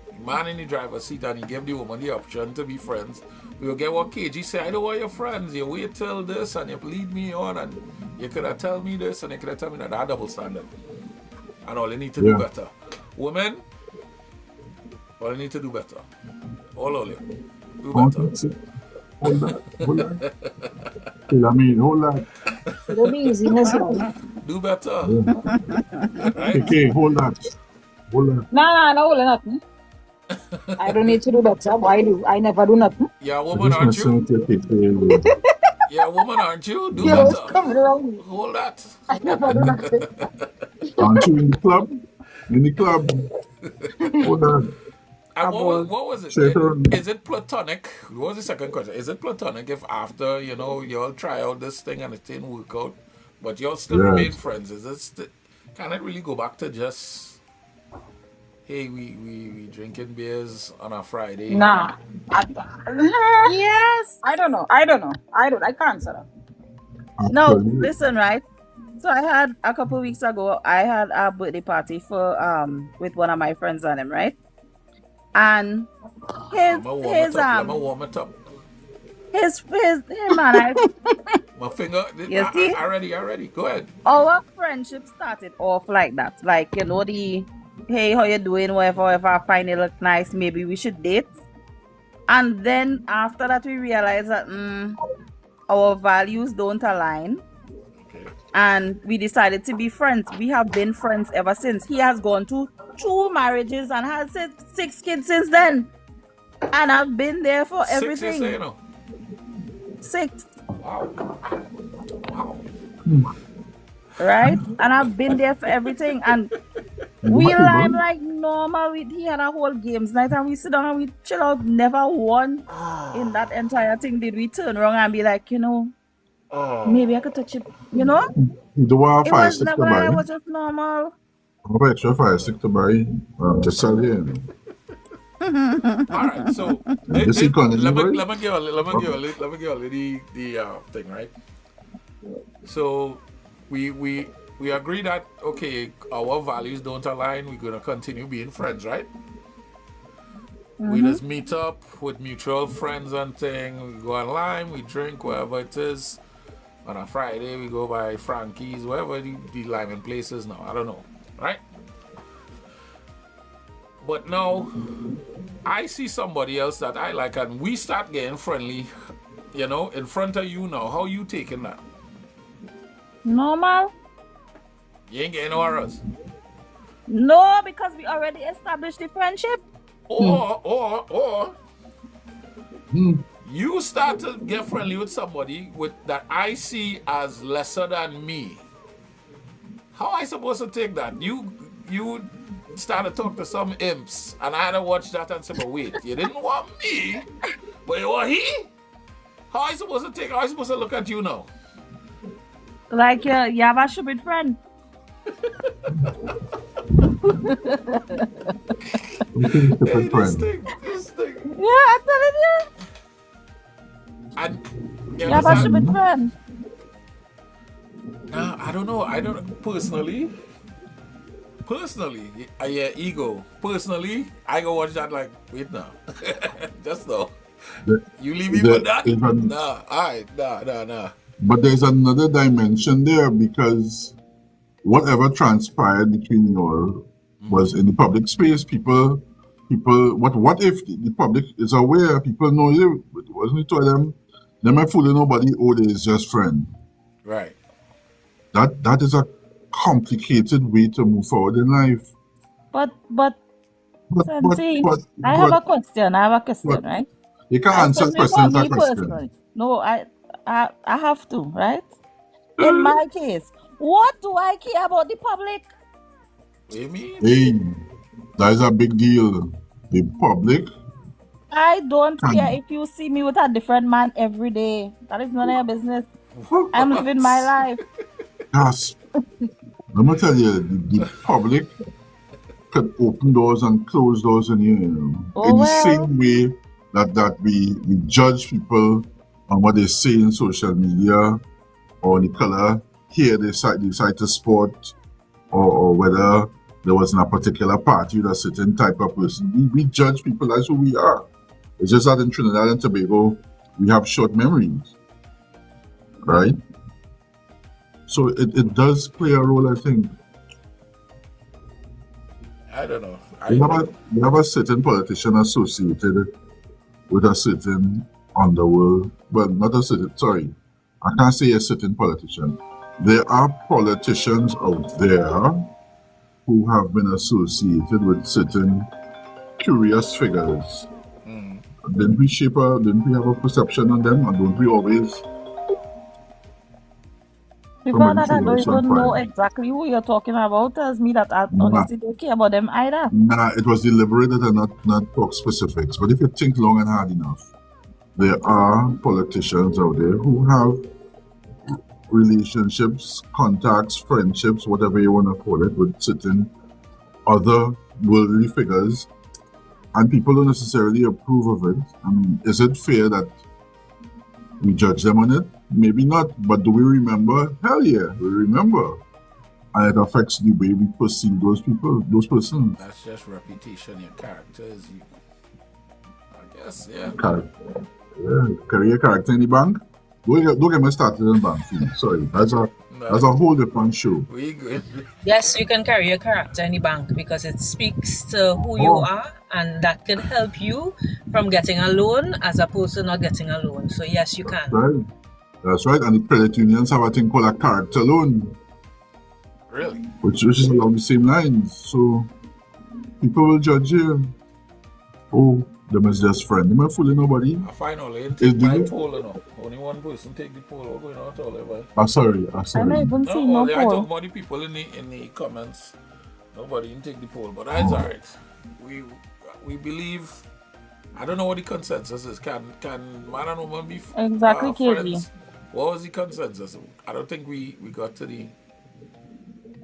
the man in the driver's seat and he gave the woman the option to be friends, we will get what KG said, I don't want your friends, you wait till this and you lead me on and you could have tell me this and you could have tell me that double standard. And all you need to do better. Women, all you need to do better. All of you. Do better. Hold that. Hold that. I mean, hold that. It'll be easy, Miss Love. Do better, Yeah. right? Okay, hold that. Hold that. Nah, no, nothing. I don't need to do better. Why do? I never do nothing. You're a I woman, just aren't messing you? with your KK. You're a woman, aren't you? Do You know, it's better. coming around me. Hold that. I never do nothing. Aren't you in the club? In the club. Hold that. And About what was it? Straight on. Is it platonic? What was the second question? Is it platonic if after, y'all try out this thing and it didn't work out, but y'all still remain Yes. friends? Can it really go back to just, hey, we drinking beers on a Friday? nah. Yes. I don't know. I can't say that. No, Actually, listen, right? So I had a couple weeks ago, I had a birthday party for with one of my friends on him, right? And his Let me warm it his up. Let me warm it up. him and I, My finger. you see, I ready. Go ahead. our friendship started off like that. Like, the hey, how you doing? Whatever, I find it look nice, maybe we should date. And then after that we realized that our values don't align. Okay. And we decided to be friends. We have been friends ever since. He has gone to 2 marriages and has 6 kids since then. And I've been there for 6, you everything. say, no? 6, Wow. right? And I've been there for everything. And we live like normal. He had a whole games night and we sit down and we chill out. Never one in that entire thing did we turn around and be like, maybe I could touch it. you don't want a It fire was stick to never like, buy. it was just normal. I have an extra fire stick to buy. Just sell it. All right, so This economy, let boy. me give a little the thing, right? So we agree that okay, our values don't align. We're gonna continue being friends, right? We just meet up with mutual friends and thing. We go online, we drink wherever it is. On a Friday, we go by Frankie's, wherever the Lyman place is now. I don't know, right? But now, I see somebody else that I like, and we start getting friendly, in front of you now. How you taking that? Normal? You ain't getting no errors. No, because we already established the friendship. Or you start to get friendly with somebody that I see as lesser than me. How I supposed to take that? You start to talk to some imps, and I had to watch that and say, but wait, you didn't want me, but you want he? How I supposed to take? How I supposed to look at you now? Like you have a stupid friend. Hey, this thing. Yeah, I'm telling you. And You have a stupid friend. Nah, I don't know. Personally, yeah, ego. Personally, I go watch that like, wait now. Just though. You leave me for that? Nah, alright, nah. But there's another dimension there because whatever transpired between you all was in the public space. People. What if the public is aware? People know you. It wasn't to them. Them ain't fooling nobody. Oh, they is just friend. Right. That is a complicated way to move forward in life. But Santi, but I have a question, right? You can't answer the Especially question for with a me question. personally. No, I have to, right? In my case, what do I care about the public? What do you mean? Hey, that is a big deal. The public. I don't care if you see me with a different man every day. That is none of your business. I'm living my life. Yes. Let me tell you, the public could open doors and close doors in here. In the same way that we judge people on what they say in social media or the color here they decide to sport or whether there was in a particular party with a certain type of person. We judge people as who we are. It's just that in Trinidad and Tobago, we have short memories, right? So it does play a role, I think. I don't know. We have a certain politician associated with a certain underworld. Well, not a certain, sorry, I can't say a certain politician. There are politicians out there who have been associated with certain curious figures. Didn't we have a perception on them, and don't we always Before that, I figures don't even sometimes? know exactly who you're talking about. Tells me that I honestly don't care about them either. Nah, it was deliberate that I not talk specifics. But if you think long and hard enough, there are politicians out there who have relationships, contacts, friendships, whatever you want to call it, with certain other worldly figures, and people don't necessarily approve of it. I mean, is it fair that we judge them on it? Maybe not, but do we remember? Hell yeah, we remember. And it affects the way we perceive those people, those persons. That's just reputation, your character is you. I guess, yeah. Career character in the bank? Don't get me started in bank. Sorry, that's a whole different show. We good. Yes, you can carry your character in the bank because it speaks to who you are, and that can help you from getting a loan as opposed to not getting a loan. So yes, you can. Right. That's right. And the credit unions have a thing called a character loan. Really? Which is along the same lines. So people will judge you. Oh, them is just friend. They might fooling nobody. I find all they take my poll enough. Only one person take the poll. What's going on at all, everybody? I'm sorry. I don't even see no I poll. talk about the people in the comments. Nobody can take the poll, but that's alright. We believe. I don't know what the consensus is. Can man and woman be Exactly, friends? What was the consensus? I don't think we got to the.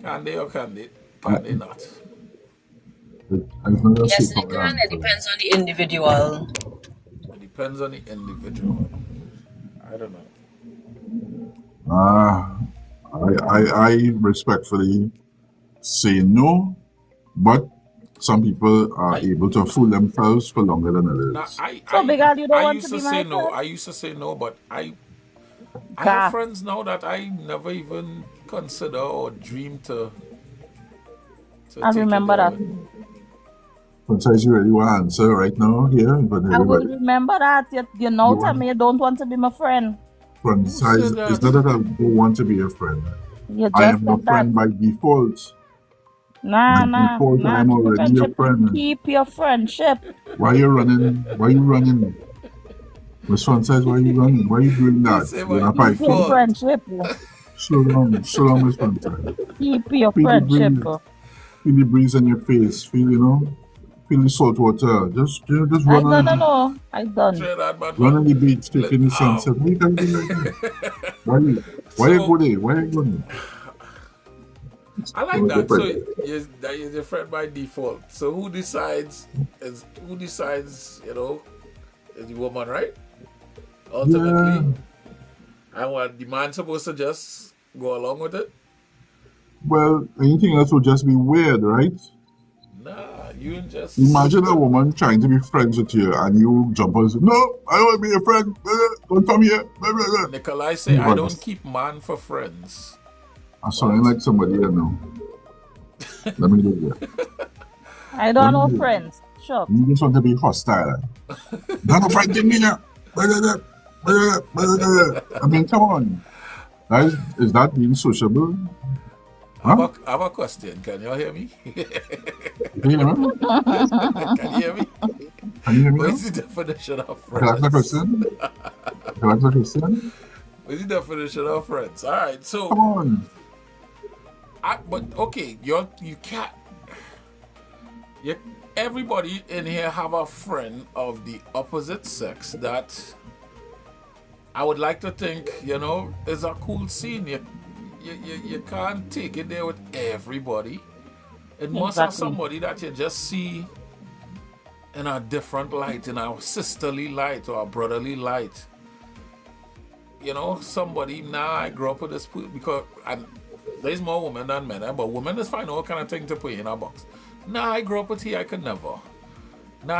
Can they or can they not? Yes, they can. It depends on the individual. It depends on the individual. I don't know. I respectfully say no, but some people are able to fool themselves for longer than others. Now, Big Al, you don't want used to be say my no. friend? I used to say no, but I have friends now that I never even consider or dream to I remember that. Sometimes you really want to answer right now here, but I will remember that. You know, tell me you don't want to be my friend. It's not that I don't want to be a friend. I am a friend by default. Nah. I'm already a friend. Keep your friendship. Why you running? Miss Frances, why you running? Why you doing that? Keep your friendship. Slow down, Miss Frances. Keep your friendship. Feel the breeze on your face. Feel the salt water. Just run. No. I done. Run on the beach, taking the sunset. Why you can do that? Why you go there? Why you going? I like that. So you're a friend by default. So who decides? Is the woman, right? Ultimately, and what the man supposed to just go along with it? Well, anything else would just be weird, right? Nah, you just imagine a woman trying to be friends with you, and you jump and say, "No, I don't want to be your friend. Don't come here." Nikolai say, "I don't keep man for friends." I'm sounding like somebody I know. Let me do that. I don't know friends. Sure. You just want to be hostile. Don't fight me now. I mean, come on. Is that being sociable? Huh? I have a question. Can you hear me? Can you hear me? Can you hear me? What is the definition of friends? Can I ask a question? What is the definition of friends? All right, so come on. But okay, you can't. Everybody in here have a friend of the opposite sex that I would like to think, is a cool scene. You can't take it there with everybody. It must have somebody that you just see in a different light, in a sisterly light or a brotherly light. Somebody, I grew up with this because there's more women than men, but women is fine all kind of thing to put in a box. I grew up with he, I could never.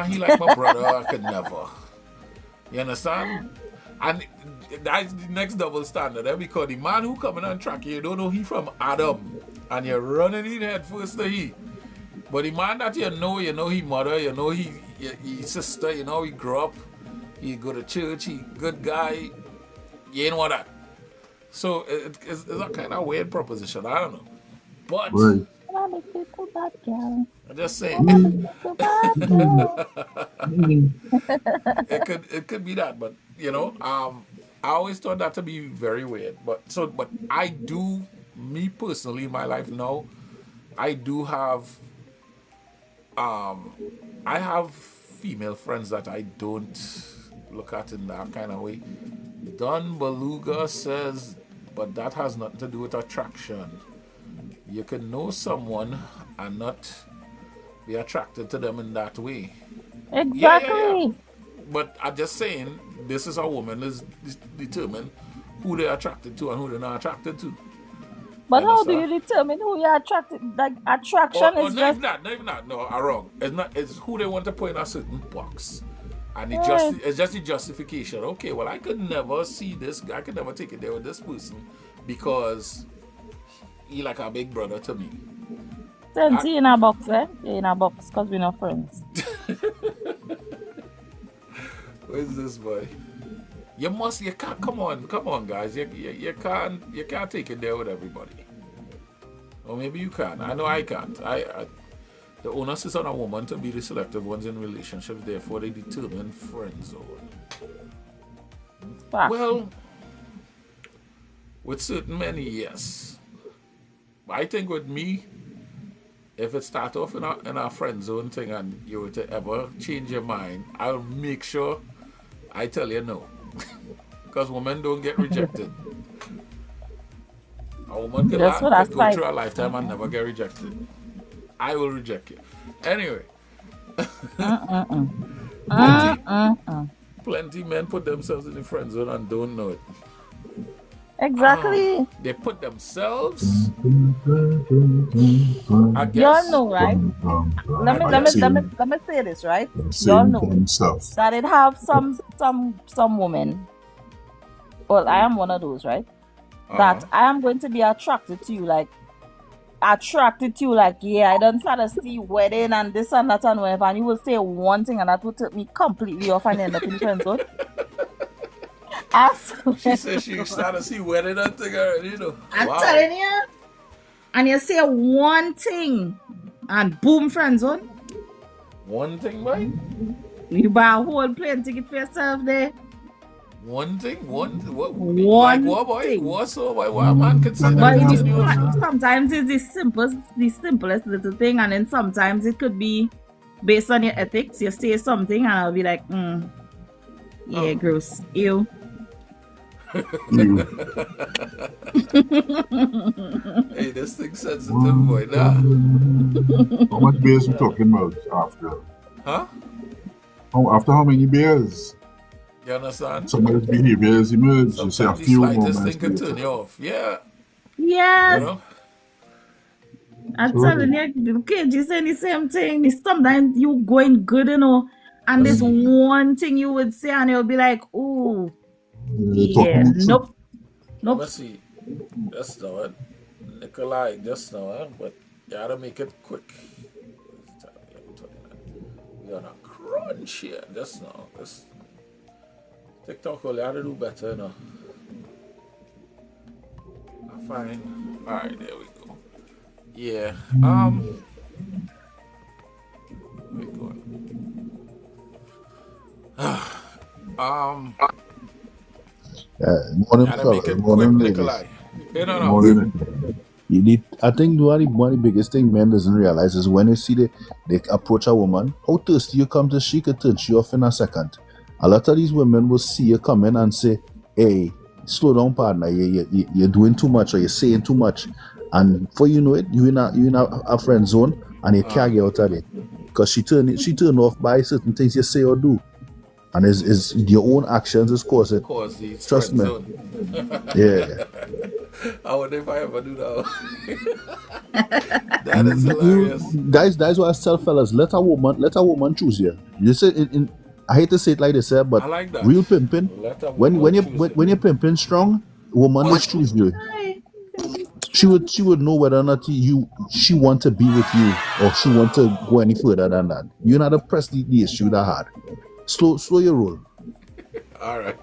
He like my brother, I could never. You understand? And that's the next double standard, because the man who come in and track you don't know he from Adam, and you're running in head first to he. But the man that you know he mother, he sister, he grew up, he go to church, he good guy. You ain't want that. So it's a kind of weird proposition. I don't know. But Right. I like little bad girl. I'm just I saying like little bad girl. it could be that. But I always thought that to be very weird. But I do, me personally in my life now, I do have I have female friends that I don't look at in that kind of way. Don Beluga says, but that has nothing to do with attraction. You can know someone and not be attracted to them in that way. Yeah. Exactly. But I'm just saying, this is how women is determine who they're attracted to and who they're not attracted to. But You how do understand? you determine who you're attracted? Like attraction Or is not just even that, not even that. No, I'm wrong. It's not. It's who they want to put in a certain box, and eh, it's just the justification. Okay, well, I could never see this. I could never take it there with this person because he like a big brother to me. sense I, in a box, eh? In a box because we're not friends. where's this boy? You can't. Come on, guys. You can't take it there with everybody. Or maybe you can. I know I can't. The onus is on a woman to be the selective ones in relationships. Therefore, they determine friend zone. Fact. Well, with certain many, yes. I think with me, if it start off in a friend zone thing and you were to ever change your mind, I'll make sure I tell you no. Because women don't get rejected. A woman That's what I could go fight. through a lifetime and never get rejected. I will reject you. Anyway, plenty men put themselves in the friend zone and don't know it. Exactly. They put themselves, I Y'all guess. know, right? Let me I let me guess. let me let me say this, right? Y'all Saying know dumb stuff. that it have some women. Well, I am one of those, right? That I am going to be attracted to you, like yeah, I don't start to see wedding and this and that and whatever, and you will say one thing and that will take me completely off and end up in friend zone. I She swear said to she God. started to see wedding and thing already, I'm Wow. telling you. And you say one thing and boom, friend zone. One thing, boy? You buy a whole plane ticket for yourself there. One thing? What? Like One what, boy? thing. What so, boy? What a man could say But that it is, continuously? sometimes it's the simplest little thing, and then sometimes it could be based on your ethics. You say something, and I'll be like, yeah, gross, ew. You. Hey, this thing sensitive, boy. Nah. How much beers we talking about after? Huh? After how many beers? You understand? Some of those behaviors emerge. You say a Sometimes the few slightest moments thing can turn later. you off. Yeah. Yes, You know? I'm telling you, the kids you saying the same thing. Sometimes you going good, and this one thing you would say, and you'll be like, ooh, yeah, nope. Let me see. Just now, Nikolai, just now, but you gotta make it quick. We're on a crunch here just now. This TikTok will have to do better, Fine. Alright, there we go. Yeah. Where we going? Morning, Gotta make fellas. it quick, Morning, ladies. Nikolai. No. Morning. You need, I think one of the biggest thing men doesn't realize is when you see they approach a woman, how thirsty you come to, she could turn you off in a second. A lot of these women will see you come in and say, hey, slow down, partner, you're doing too much or you're saying too much. And before you know it, you in a friend zone and you can't get out of it. Because she turn off by certain things you say or do. And it's your own actions is causing. Cause these Trust friend me. zone. Yeah. I wonder if I ever do that. That is hilarious. That's why I tell fellas, let a woman choose you. You say I hate to say it like this, but I like that. real pimping, Let a when woman you choose when you're pimping strong, woman is choose you. She would know whether or not she want to be with you or she want to go any further than that. You're not to press the issue that hard. Slow your roll. All right.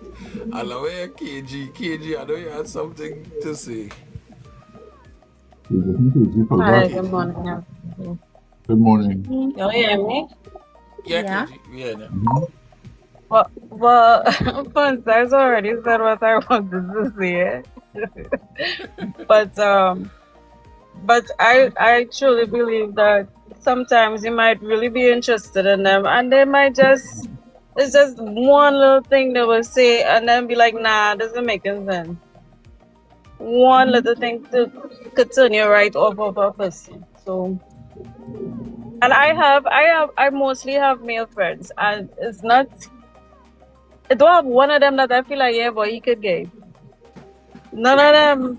I love it, KG. KG, I know you had something to say. Hi, KG. good morning. Everyone. Good morning. You hear me? Yeah, Yeah. KG. Yeah, no. Well, Princess already said what I wanted to say. but I truly believe that sometimes you might really be interested in them, and they might just it's just one little thing they will say, and then be like, nah, doesn't make any sense. One little thing could turn you right off of a person. So, and I mostly have male friends, and it's not. I don't have one of them that I feel like, yeah, boy, he could gay. None of them.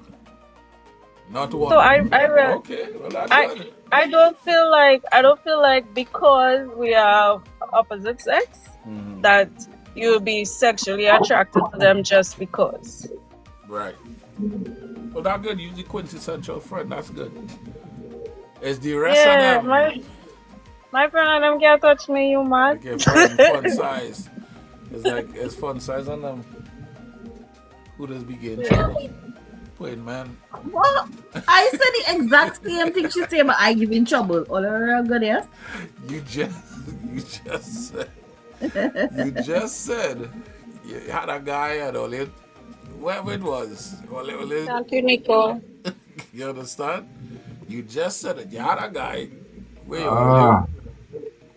Not So one. Okay, well, that's I good. I don't feel like because we are opposite sex that you'll be sexually attracted to them just because. Right. Well, that's good. Use the quintessential friend. That's good. It's the rest of Yeah, them. my friend and them can't touch me, you mad? Like your friend, fun size. It's like, it's fun size on them. Who does begin trouble? Wait, man. Well, I said the exact same thing she said, but I give in trouble. All around good, yes? You just said, you just said you had a guy and all it, whoever it was. Thank you, Nico. You understand? You just said it. You had a guy where you only. Ah,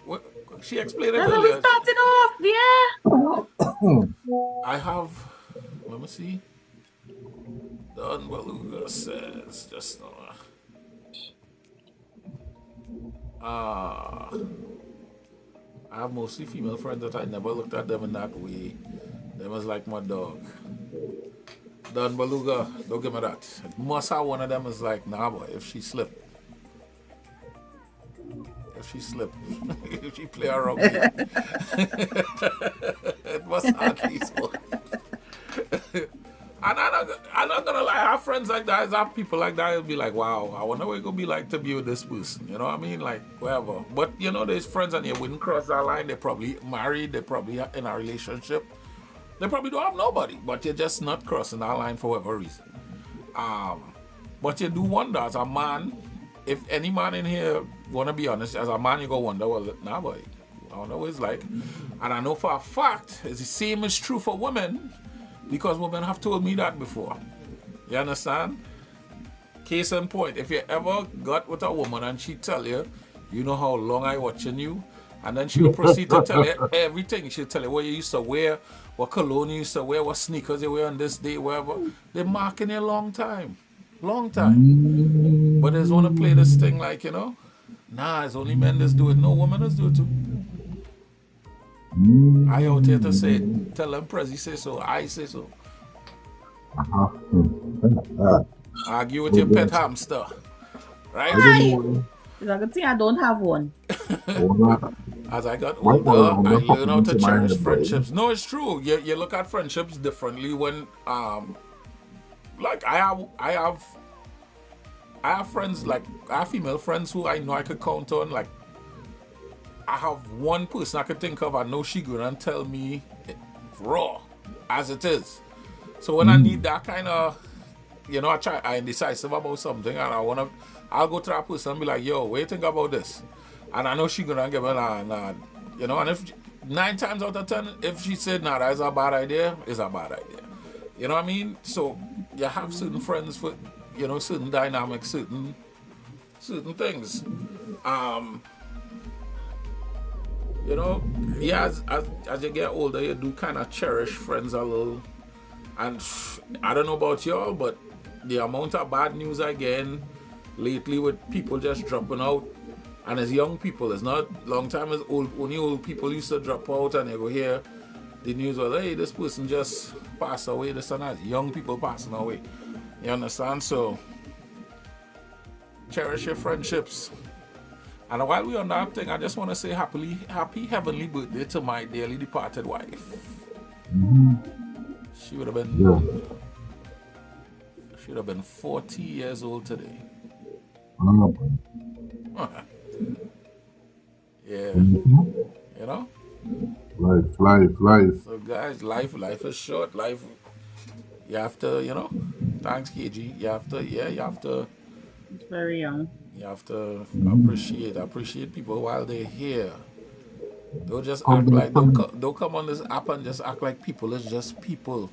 What, she explained it That's how we earlier. started off, yeah. I have. Let me see. Don Beluga says just now. I have mostly female friends that I never looked at them in that way. Them was like my dog. Don Beluga, don't give me that. Must have one of them is like, nah boy, if she slip. If she slip. If she play around me. It must at least one. And I'm not gonna lie, I have friends like that, I have people like that, it'll be like, wow, I wonder what it gonna be like to be with this person. You know what I mean? Like, whatever. But you know, there's friends and you wouldn't cross that line. They're probably married, they're probably in a relationship. They probably don't have nobody, but you're just not crossing that line for whatever reason. But you do wonder as a man, if any man in here wanna be honest, as a man you go wonder, well, nah boy, I don't know what it's like. And I know for a fact, it's the same is true for women, because women have told me that before. You understand? Case in point, if you ever got with a woman and she tell you, you know how long I watching you, and then she will proceed to tell you everything. She'll tell you what you used to wear, what cologne you used to wear, what sneakers you wear on this day, whatever. They're marking you a long time. Long time. But they just want to play this thing like, you know, nah, it's only men that do it. No, women that do it too. I out here to say it. Tell them Prezi say so. I say so. Argue with your pet hamster. Right? Hi. It's a good thing I don't have one. As I got older, I learned how to cherish friendships. No, it's true. You look at friendships differently when like I have friends, like I have female friends who I know I could count on. Like I have one person I could think of, I know she gonna tell me raw as it is. So when I need that kind of, you know, I indecisive about something and I'll go to that person and be like, yo, what do you think about this? And I know she gonna give me nah, you know, and if 9 times out of 10, if she said, nah, that's a bad idea, it's a bad idea. You know what I mean? So you have certain friends for, you know, certain dynamics, certain things. You know, yeah, as you get older, you do kind of cherish friends a little. And I don't know about y'all, but the amount of bad news I get lately with people just dropping out, and as young people, it's not long time as old. Only old people used to drop out, and you go hear the news, well, hey, this person just passed away, this and that. Young people passing away. You understand? So cherish your friendships. And while we're on that thing, I just want to say happy heavenly birthday to my dearly departed wife. She would have been 40 years old today. Yeah. You know? Life. So guys, life is short. Life, you have to, thanks KG. It's very young. You have to Mm-hmm. appreciate people while they're here. Don't just Come act back like from don't come on this app and just act like people is just people.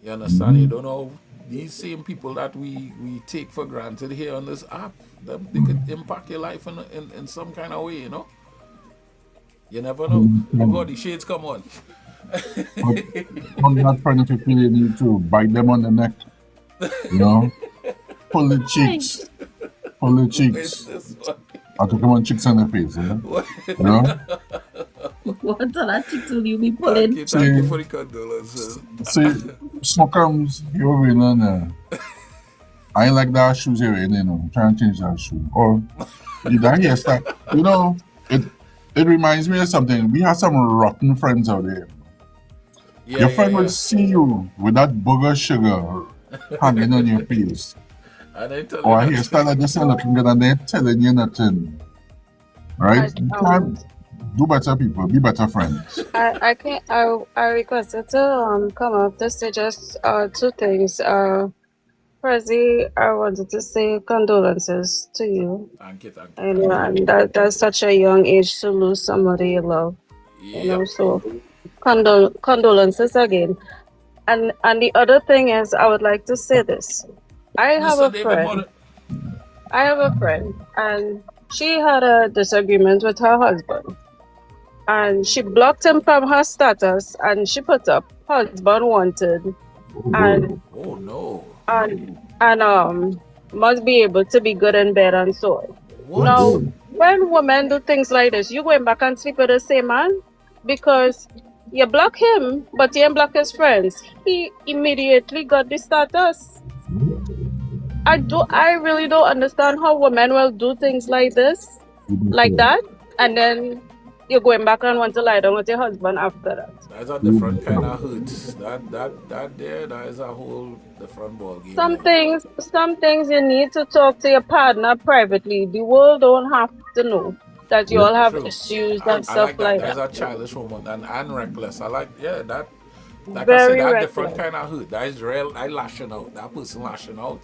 You understand? You mm-hmm. don't know these same people that we take for granted here on this app. They could impact your life in some kind of way. You never know. Come, Everybody shades come on. come that friend if you feel you need to bite them on the neck, you know, pull the Hey, cheeks, pull the Who is cheeks. this one? I have to come on cheeks on the face, you know. What on that chicks will you be Thank pulling? you, thank you See, for the condolences. see, smoke comes, you're winning. I ain't like that shoes you're wearing, I'm trying to change that shoe. Or that hairstyle, it it reminds me of something. We have some rotten friends out there. Yeah, Your yeah, friend will yeah. see you with that booger sugar hanging on your face. And I tell you Or a that. hairstyle that just ain't looking good and they're telling you nothing. Right? I You can't do better people, be better friends. I can I requested to come up to say just two things. Prezi, I wanted to say condolences to you. Thank you, thank you, And, thank you. and that's such a young age to lose somebody you love. Yep. So condolences again. And the other thing is, I would like to say this. I have Mr. a David friend. Bonnet. I have a friend, and she had a disagreement with her husband, and she blocked him from her status, and she put up husband wanted, Oh boy. and Oh no. and must be able to be good in bed and so on. Oh What? Now, boy. when women do things like this, you going back and sleep with the same man because you block him, but you ain't block his friends. He immediately got the status. I really don't understand how women will do things like this, like that, and then you're going back and want to lie down with your husband after that. That's a different kind of hurt. That is a whole different ball game there. Some things you need to talk to your partner privately. The world don't have to know that you all have True. issues and I stuff like that. like That's that. a childish woman and reckless. I like, yeah, that, like I said, Very that different reckless. kind of hurt. That is real. I lashing out. That person lashing out.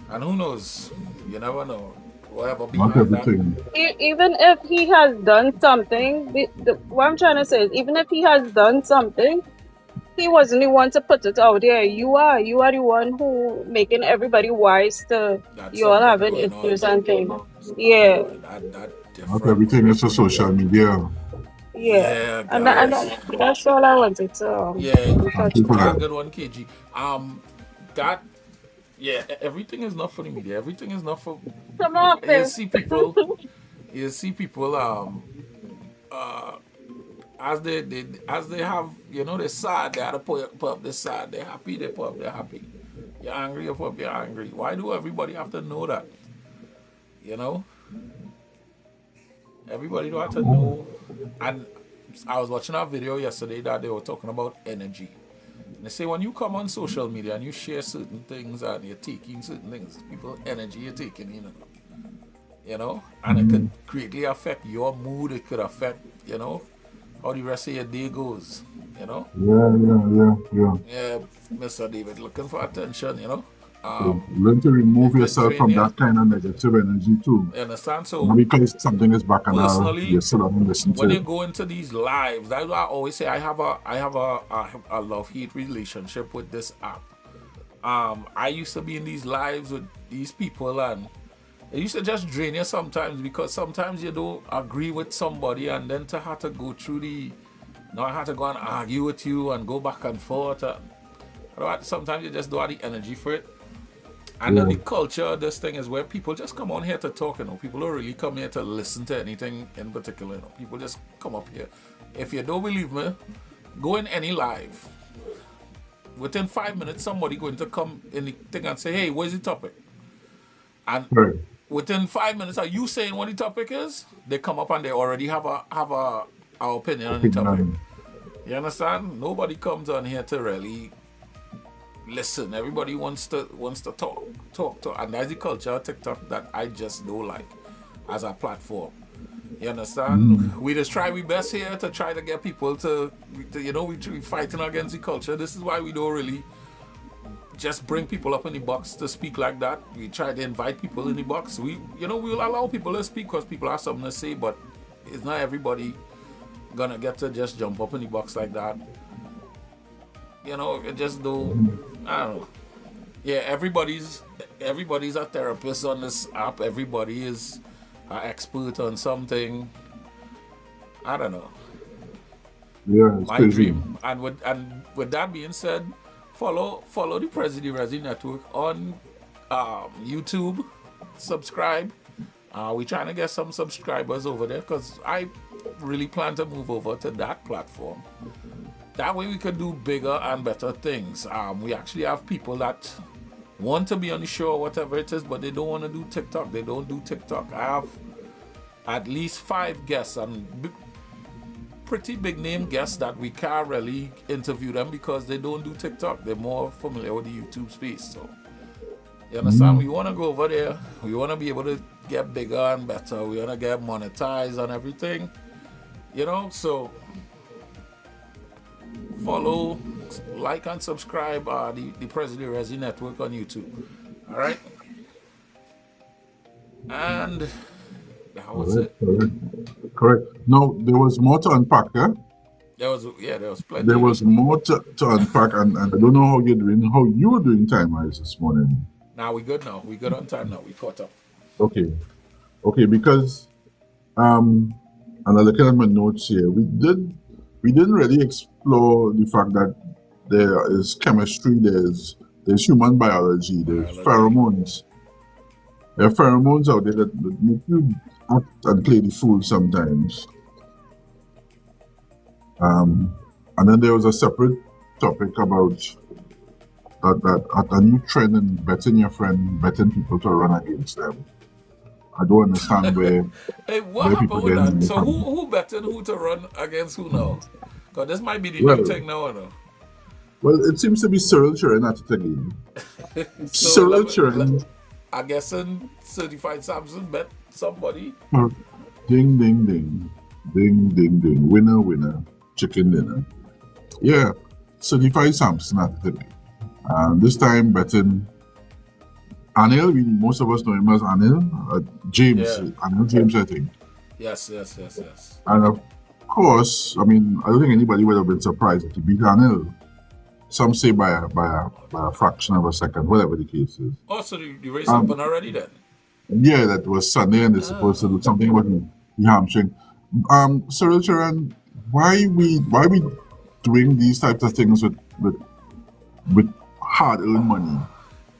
And who knows? You never know. Whatever Not behind that. everything. Even if he has done something, what I'm trying to say is, even if he has done something, he wasn't the one to put it out there. You are the one who making everybody wise to That's you all something having going on. issues and things. Yeah, That Not different. everything is for social media. yeah. Yeah, And guys. that's all I wanted to Yeah, Thank touch you for on. that's a that. good one, KG. That yeah, everything is not for the media. Everything is not for. Come on, You Phil. see people. You see people. As they have, they're sad. They had to put up. They're sad. They're happy. They put up. They're happy. You're angry. You put up. You're angry. Why do everybody have to know that? You know, everybody don't have to know. And I was watching a video yesterday that they were talking about energy. And they say when you come on social media and you share certain things and you're taking certain things, people energy you're taking in, and it could greatly affect your mood. It could affect, how the rest of your day goes, you know. Yeah. Yeah, Mr. David, looking for attention. So learn to remove It could yourself drain from you. that kind of negative energy too. You understand? Not So because something is back and personally, you sit down and listen when to you it. go into these lives, that's why I always say I have a love-hate relationship with this app. I used to be in these lives with these people, and it used to just drain you sometimes because sometimes you don't agree with somebody, and then to have to go through I have to go and argue with you and go back and forth. Sometimes you just don't have the energy for it. And then Yeah. the culture of this thing is where people just come on here to talk, People don't really come here to listen to anything in particular, People just come up here. If you don't believe me, go in any live. Within 5 minutes, somebody going to come in the thing and say, hey, what's the topic? And Right. within 5 minutes of you saying what the topic is, they come up and they already have a opinion on the topic. Opinion. You understand? Nobody comes on here to really listen. Everybody wants to talk, and that's the culture of TikTok that I just don't like as a platform. You understand? We just try our best here to try to get people we fighting against the culture. This is why we don't really just bring people up in the box to speak like that. We try to invite people in the box. We'll allow people to speak because people have something to say, but it's not everybody gonna get to just jump up in the box like that. It just do. I don't know. Yeah, everybody's a therapist on this app. Everybody is an expert on something. I don't know. Yeah, it's My crazy. dream. And with that being said, follow the President Resi Network on YouTube. Subscribe. We're trying to get some subscribers over there because I really plan to move over to that platform. That way we could do bigger and better things. We actually have people that want to be on the show or whatever it is, but they don't want to do TikTok. They don't do TikTok. I have at least 5 guests and pretty big name guests that we can't really interview them because they don't do TikTok. They're more familiar with the YouTube space. So you understand? We want to go over there. We want to be able to get bigger and better. We want to get monetized and everything. So follow, like, and subscribe the President Resi Network on YouTube. All right? And that was it. Correct. Now, there was more to unpack, eh? There was plenty. There was more to unpack, and I don't know how you were doing time-wise this morning. Now we good now. We good on time now. We caught up. Okay, because and I'm looking at my notes here. We didn't really explore the fact that there is chemistry, there's human biology, there's pheromones. There are pheromones out there that make you act and play the fool sometimes. And then there was a separate topic about that a new trend in betting your friend, betting people to run against them. I don't understand where. Hey, what happened with that? So who betting who to run against who now? Because this might be the new thing now, or no? Well, it seems to be Cyril Turin at it again. Cyril Turin. I guess Certified Samson bet somebody. Ding, ding, ding. Ding, ding, ding. Winner, winner. Chicken dinner. Yeah. Certified Samson at it again. This time betting Anil. Most of us know him as Anil. James. Yeah. Anil James, I think. Yes. And of course, I don't think anybody would have been surprised if he beat Anil. Some say by a fraction of a second, whatever the case is. Oh, so the race happened already then? Yeah, that was Sunday, and they're supposed to do something about the hamstring. Cyril Turin, why we doing these types of things with hard-earned money?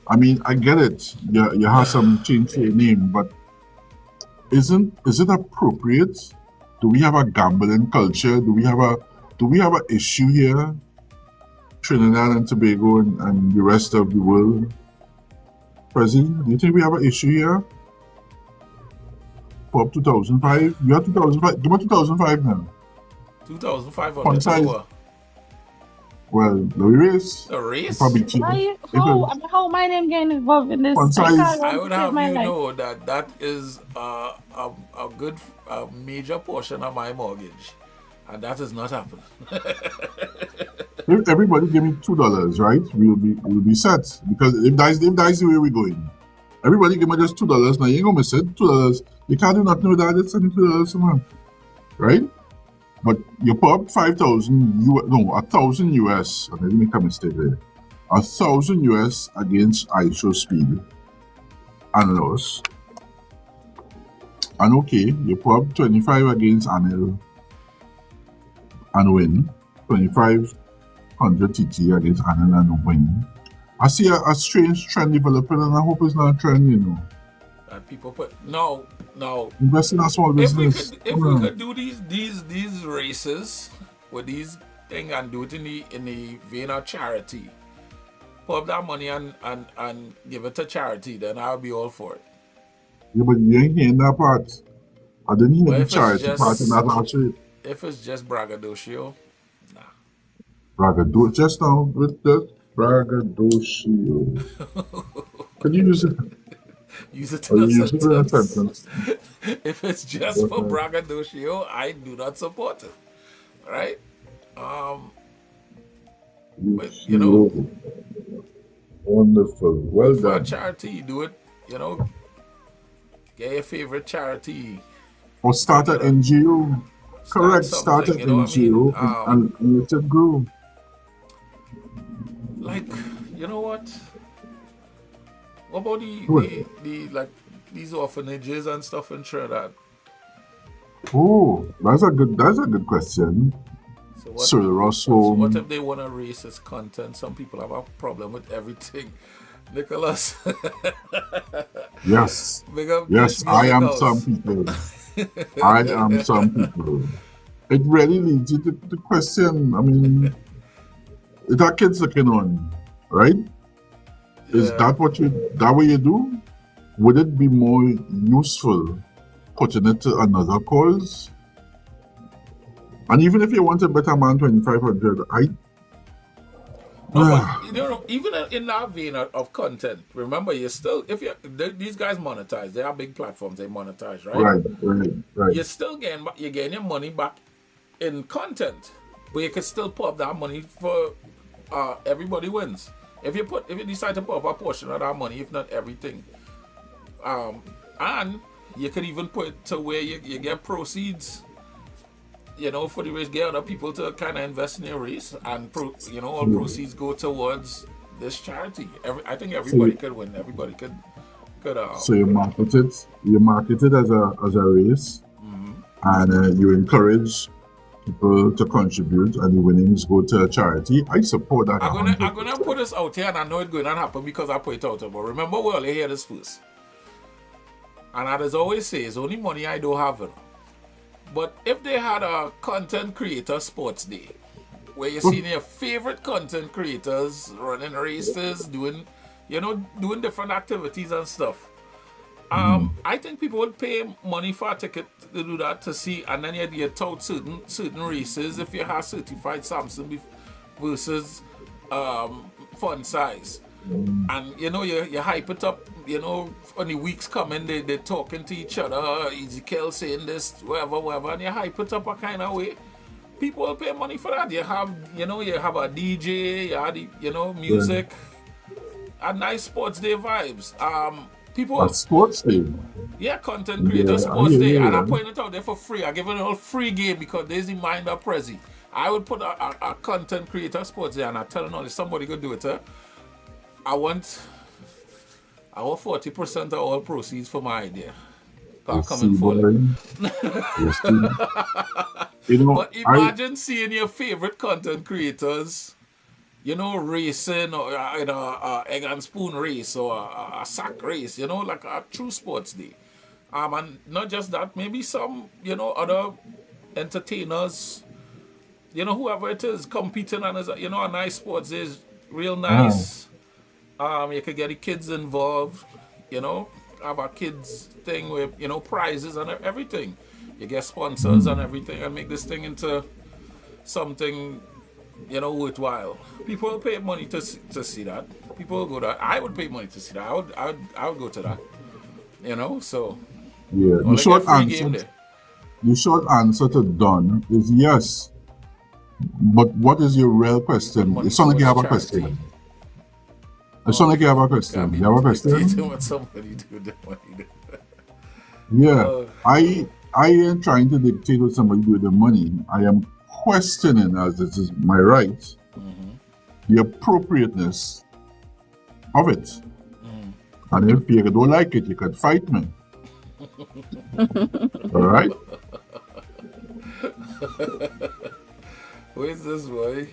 I get it. You have some change to your name, but is it appropriate? Do we have a gambling culture? Do we have an issue here? Trinidad and Tobago and the rest of the world. President, do you think we have an issue here? For 2005? You have 2005? Give me 2005 now. 2005 on Fun size. Well, the race. The race? Probably How my name getting involved in this? Fun size. I would have you know that is a good major portion of my mortgage. And that is not happening. If everybody give me $2, right? We'll be set. Because if that's the way we're going. Everybody give me just $2. Now you ain't gonna miss it. $2. You can't do nothing with that. It's only $2 a month. Right? But you put up 1,000 US. And let me make a mistake there. 1,000 US against ISO speed and loss. And okay, you put up 25 against Anil and win. 2,500 TT against Anil and win. I see a strange trend developing, and I hope it's not a trend, That people put no. Invest in a small business. If we could do these races with these things and do it in the vein of charity, put up that money and give it to charity, then I'll be all for it. Yeah, but you ain't hearing that part. I didn't hear the charity part in that actually. If it's just braggadocio, nah. Braggadocio, just now with the braggadocio. Could you use it? Use it in a sentence. If it's just for braggadocio, I do not support it. Right? But Wonderful. Well for a done. charity, do it. Get your favorite charity. Or start an NGO. Correct. Start something. an You know what I mean? NGO and let it grow. Like, you know what? What about the these orphanages and stuff in Trinidad? Oh, that's a good question. So what if they want to racist content? Some people have a problem with everything. Nicholas. Yes. Yes, I am some people. I am some people. It really leads you to the question. I mean, it are kids looking on, right? Is that what you do? Would it be more useful putting it to another cause? And even if you want a better man 2,500, but even in that vein of content, remember these guys monetize. They are big platforms. They monetize, right? Right. You're getting your money back in content, but you can still put up that money for everybody wins. If you decide to put up a portion of that money, if not everything, and you could even put it to where you get proceeds. For the race, get other people to kind of invest in your race, and all proceeds go towards this charity. I think everybody could win. Everybody could. So you market it as a race, and you encourage people to contribute, and the winnings go to a charity. I support that. I'm gonna put this out here, and I know it's going to happen because I put it out. But remember, we only hear this first, and as I always say, it's only money I don't have. But if they had a content creator sports day, where you see your favorite content creators running races, doing different activities and stuff, I think people would pay money for a ticket to do that, to see, and then you tout certain races. If you have certified Samson versus fun size, and you hype it up, when the weeks coming, they're talking to each other, Ezekiel saying this, whatever, and you hype it up a kind of way. People will pay money for that. You have a DJ, you have music, and nice sports day vibes. A sports day. Yeah, content creator sports day, and I point it out there for free. I give it a whole free game because there's the mind of Prezi. I would put a content creator sports day, and I tell you, if somebody could do it, I want 40% of all proceeds for my idea. Coming forward. But imagine seeing your favorite content creators, racing, or egg and spoon race, or a sack race, like a true sports day. And not just that, maybe some, other entertainers, whoever it is, competing on a nice sports day is real nice. You could get the kids involved, have a kids thing with, prizes and everything. You get sponsors and everything, and make this thing into something, worthwhile. People will pay money to see that. People will go there. I would pay money to see that. I would go to that. So. Yeah. The short answer to Don is yes. But what is your real question? It sounds like you have a question. It sounds like you have a question. You have a question? What somebody do. Yeah. I am trying to dictate what somebody do with the money. I am questioning, as this is my right, the appropriateness of it. And if you don't like it, you could fight me. All right? Who is this boy?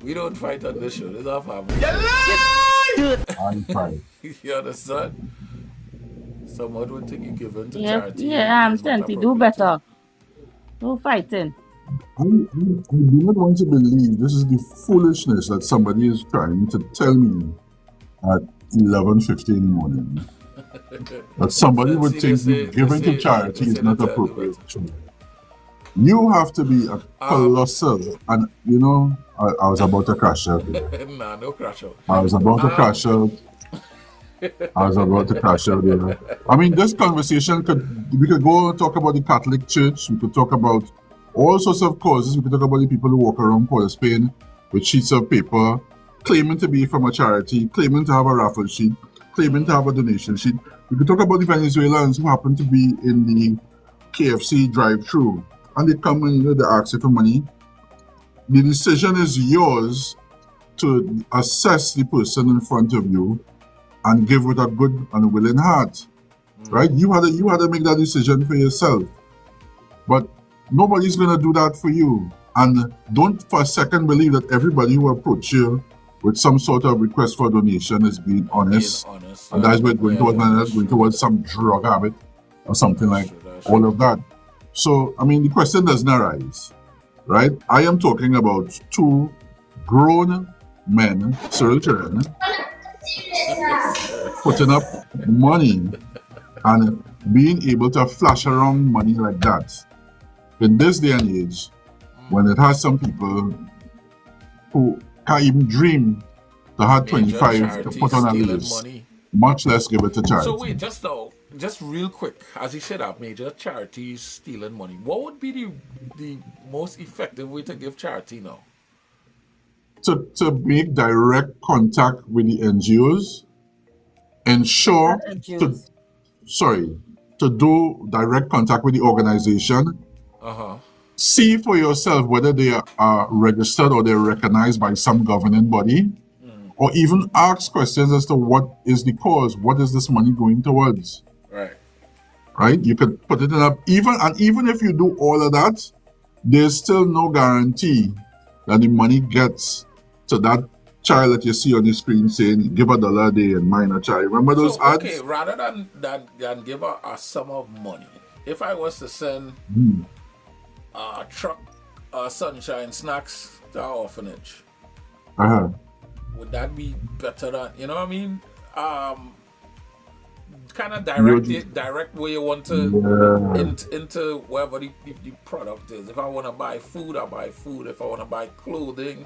We don't fight on this show. This is our family. I'm fine. You understand? Someone would think you give in to charity. Yeah, I'm saying to do better. No fighting. I do not want to believe this is the foolishness that somebody is trying to tell me at 11:50 in the morning. That somebody would think giving to charity is not appropriate. You have to be a colossal, and I was about to crash out. Nah, no crash out. I was about to crash out. I was about to cash out there. I mean, this conversation we could go and talk about the Catholic Church. We could talk about all sorts of causes. We could talk about the people who walk around Port of Spain with sheets of paper, claiming to be from a charity, claiming to have a raffle sheet, claiming to have a donation sheet. We could talk about the Venezuelans who happen to be in the KFC drive-through, and they come and they ask you for money. The decision is yours to assess the person in front of you and give with a good and willing heart, right? You had to make that decision for yourself, but nobody's gonna do that for you. And don't for a second believe that everybody who approach you with some sort of request for donation is being honest, and that's what going towards, and that's going towards some drug habit or something like all of that. So I mean, the question doesn't arise, right? I am talking about two grown men, children, putting up money and being able to flash around money like that in this day and age, when it has some people who can't even dream to have 25 to put on a list, much less give it to charity. So wait, just real quick, as you said that major charities stealing money, what would be the most effective way to give charity now? To make direct contact with the NGOs, ensure to do direct contact with the organization. See for yourself whether they are registered or they're recognized by some governing body, or even ask questions as to what is the cause, what is this money going towards. Right? You could put it in up, even if you do all of that, there's still no guarantee that the money gets to that child that you see on the screen saying, give $1 a day and mine a child. Remember those ads? Okay, rather than give a sum of money, if I was to send a truck sunshine snacks to our orphanage, would that be better than, you know what I mean? Kind of direct where you want to into wherever the product is. If I want to buy food, I buy food. If I want to buy clothing,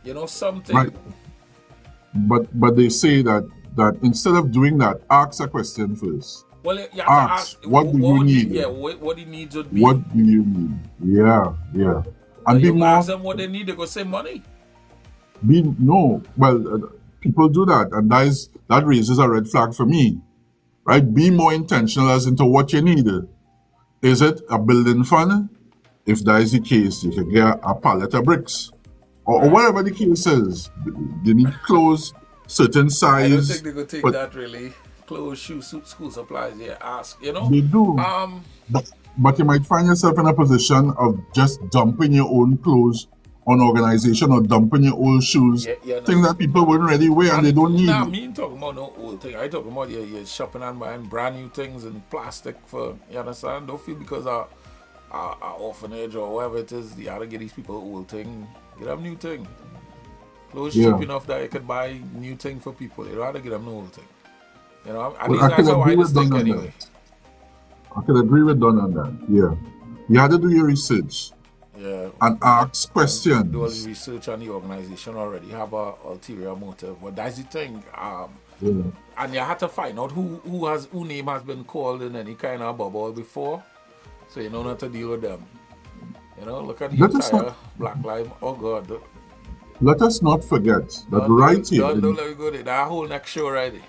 you know, something. Right. But they say that instead of doing that, ask a question first. Well, you have to ask what do you need? What the needs would be. What do you need? Yeah. And be more. Ask them what they need. They go say money. People do that, and that raises a red flag for me. Right? Be more intentional as into what you need. Is it a building fund? If that is the case, you can get a pallet of bricks. Or whatever the case is. They need clothes, certain size. I don't think they could take that really. Clothes, shoes, school supplies, ask, you know? They do. But you might find yourself in a position of just dumping your own clothes on organization or dumping your old shoes, things that people wouldn't really wear and they don't need. Nah, me ain't talking about no old thing. I talking about you're shopping and buying brand new things in plastic for, you understand? Don't feel because our orphanage or whatever it is, you gotta get these people old thing. Get them new thing. Clothes cheap enough that you can buy new thing for people. You rather get them no old thing. You know, at least that's how I just think anyway. I can agree with Don on that. Yeah. You had to do your research. Yeah. And ask questions. Do all the research on the organization already. Have a ulterior motive. But that's the thing. And you had to find out who name has been called in any kind of bubble before. So you know not to deal with them. You know, look at the entire Black Lives. Oh God. Let us not forget that here. Don't let me go there. That whole next show right there.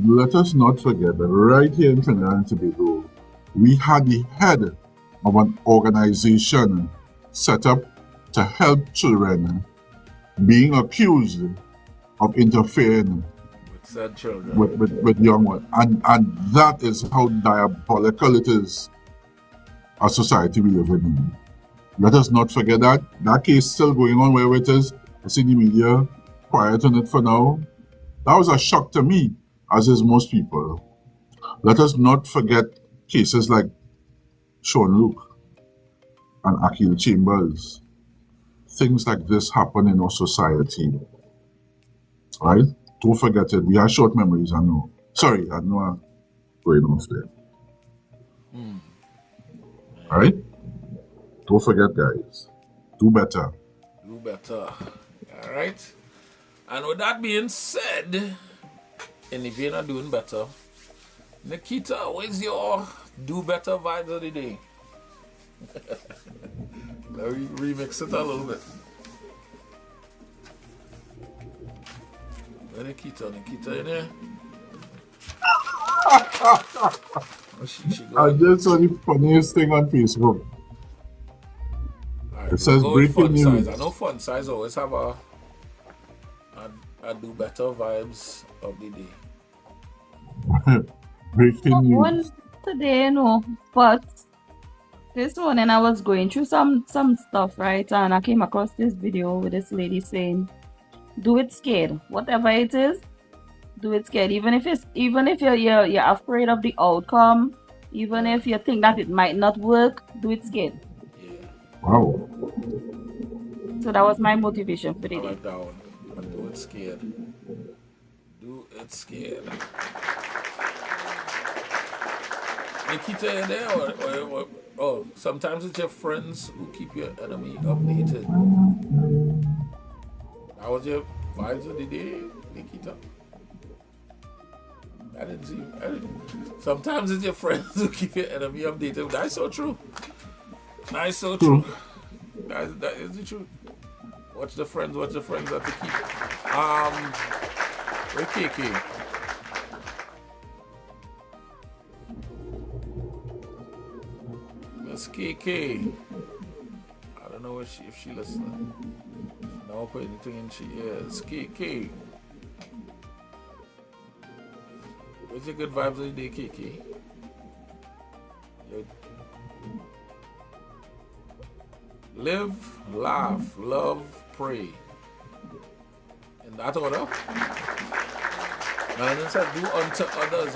Let us not forget that right here in Trinidad and Tobago, we had the head of an organization set up to help children being accused of interfering with said children, with young ones. And that is how diabolical it is, a society we live in. Let us not forget that. That case is still going on wherever it is. I see the media quiet on it for now. That was a shock to me, as is most people. Let us not forget cases like Sean Luke and Akil Chambers. Things like this happen in our society. Right? Don't forget it. We have short memories, I know. Sorry, I know I'm going off there. Alright? Don't forget, guys. Do better. Do better. Alright? And with that being said, And if you're not doing better, Nikita, where's your do better vibes of the day? Let me remix it a little bit. Where Nikita in there? Oh, she I going. just saw the funniest thing on Facebook. Alright, It says we'll go with breaking fun size. news. I know fun size always have a do better vibes of the day. Breaking news. One today, no, but this morning I was going through some stuff, right? And I came across this video with this lady saying, "Do it scared. Whatever it is, do it scared. Even if you're afraid of the outcome, even if you think that it might not work, do it scared." Yeah, Wow. So that was my motivation for I the day. like that one. But do it scared. Do it scared. Nikita, you there? Or, oh, sometimes it's your friends who keep your enemy updated. That was your vibes of the day, Nikita. I didn't see. Sometimes it's your friends who keep your enemy updated. That's so true. That's so true. That is the truth. Watch the friends that to keep. Where KK? Miss KK. I don't know if she listening. She don't put anything in she ears. KK. Where's your good vibes of the day, KK? Live, laugh, love, pray. In that order. And then said, do unto others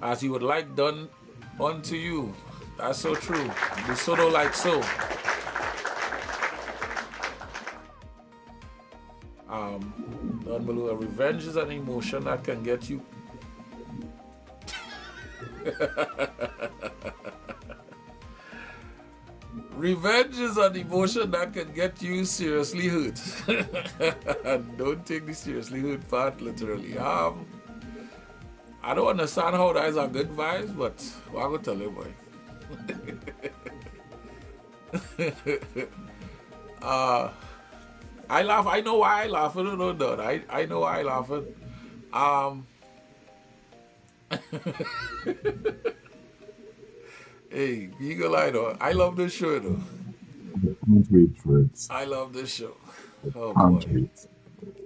as you would like done unto you. That's so true. Do so like so. Down below, revenge is an emotion that can get you. Revenge is an emotion that can get you seriously hurt. And don't take the seriously hurt part literally. I don't understand how that is a good vibes, but what I'm gonna tell you, boy. I laugh. I know why I laugh. I don't know that. I know why I laugh. Hey, Eagle Eye though. I love this show though. Can't wait for it. I love this show. Oh Can't boy. wait.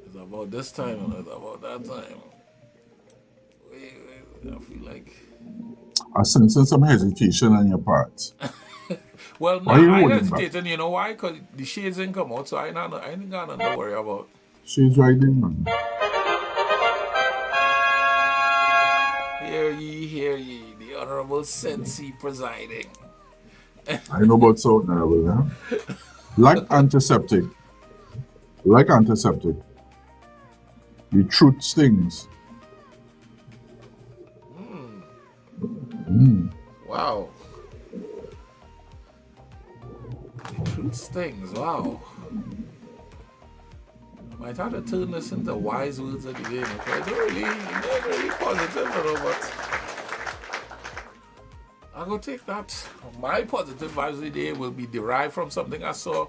It's about this time and it's about that time. Wait, I feel like. I sense some hesitation on your part. Well, no, Why you I holding hesitated. You know why? Because the shades ain't come out, so I ain't got nothing to worry about. She's right there, man. Hear ye, the Honorable Sensi presiding. I know about so honorable, yeah? Like antiseptic. The truth stings. Wow. The truth stings, wow. I might have to turn this into wise words of the day. They're really positive, but I'm going to take that. My positive vibes of the day will be derived from something I saw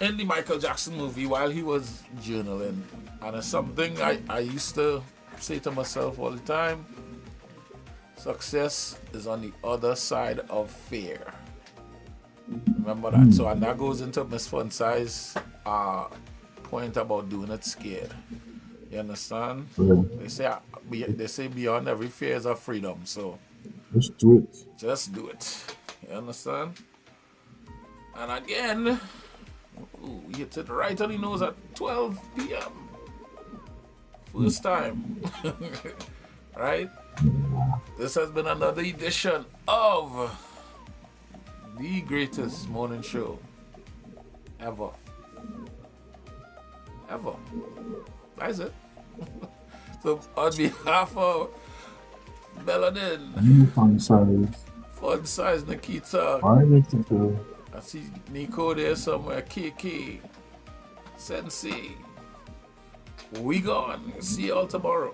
in the Michael Jackson movie while he was journaling. And it's something I used to say to myself all the time. Success is on the other side of fear. Remember that. So, and that goes into Miss Fun Size point about doing it scared. You understand? Yeah. They say beyond every fear is a freedom. So Just do it. just do it. You understand? And again, we hit it right on the nose at 12 p.m. First time. Right? This has been another edition of the greatest morning show ever. That's it. So on behalf of Melanin, Fun size. Fun Size Nikita, Bye, Nikita. I see Nico there somewhere, KK, Sensei. We gone. See y'all tomorrow.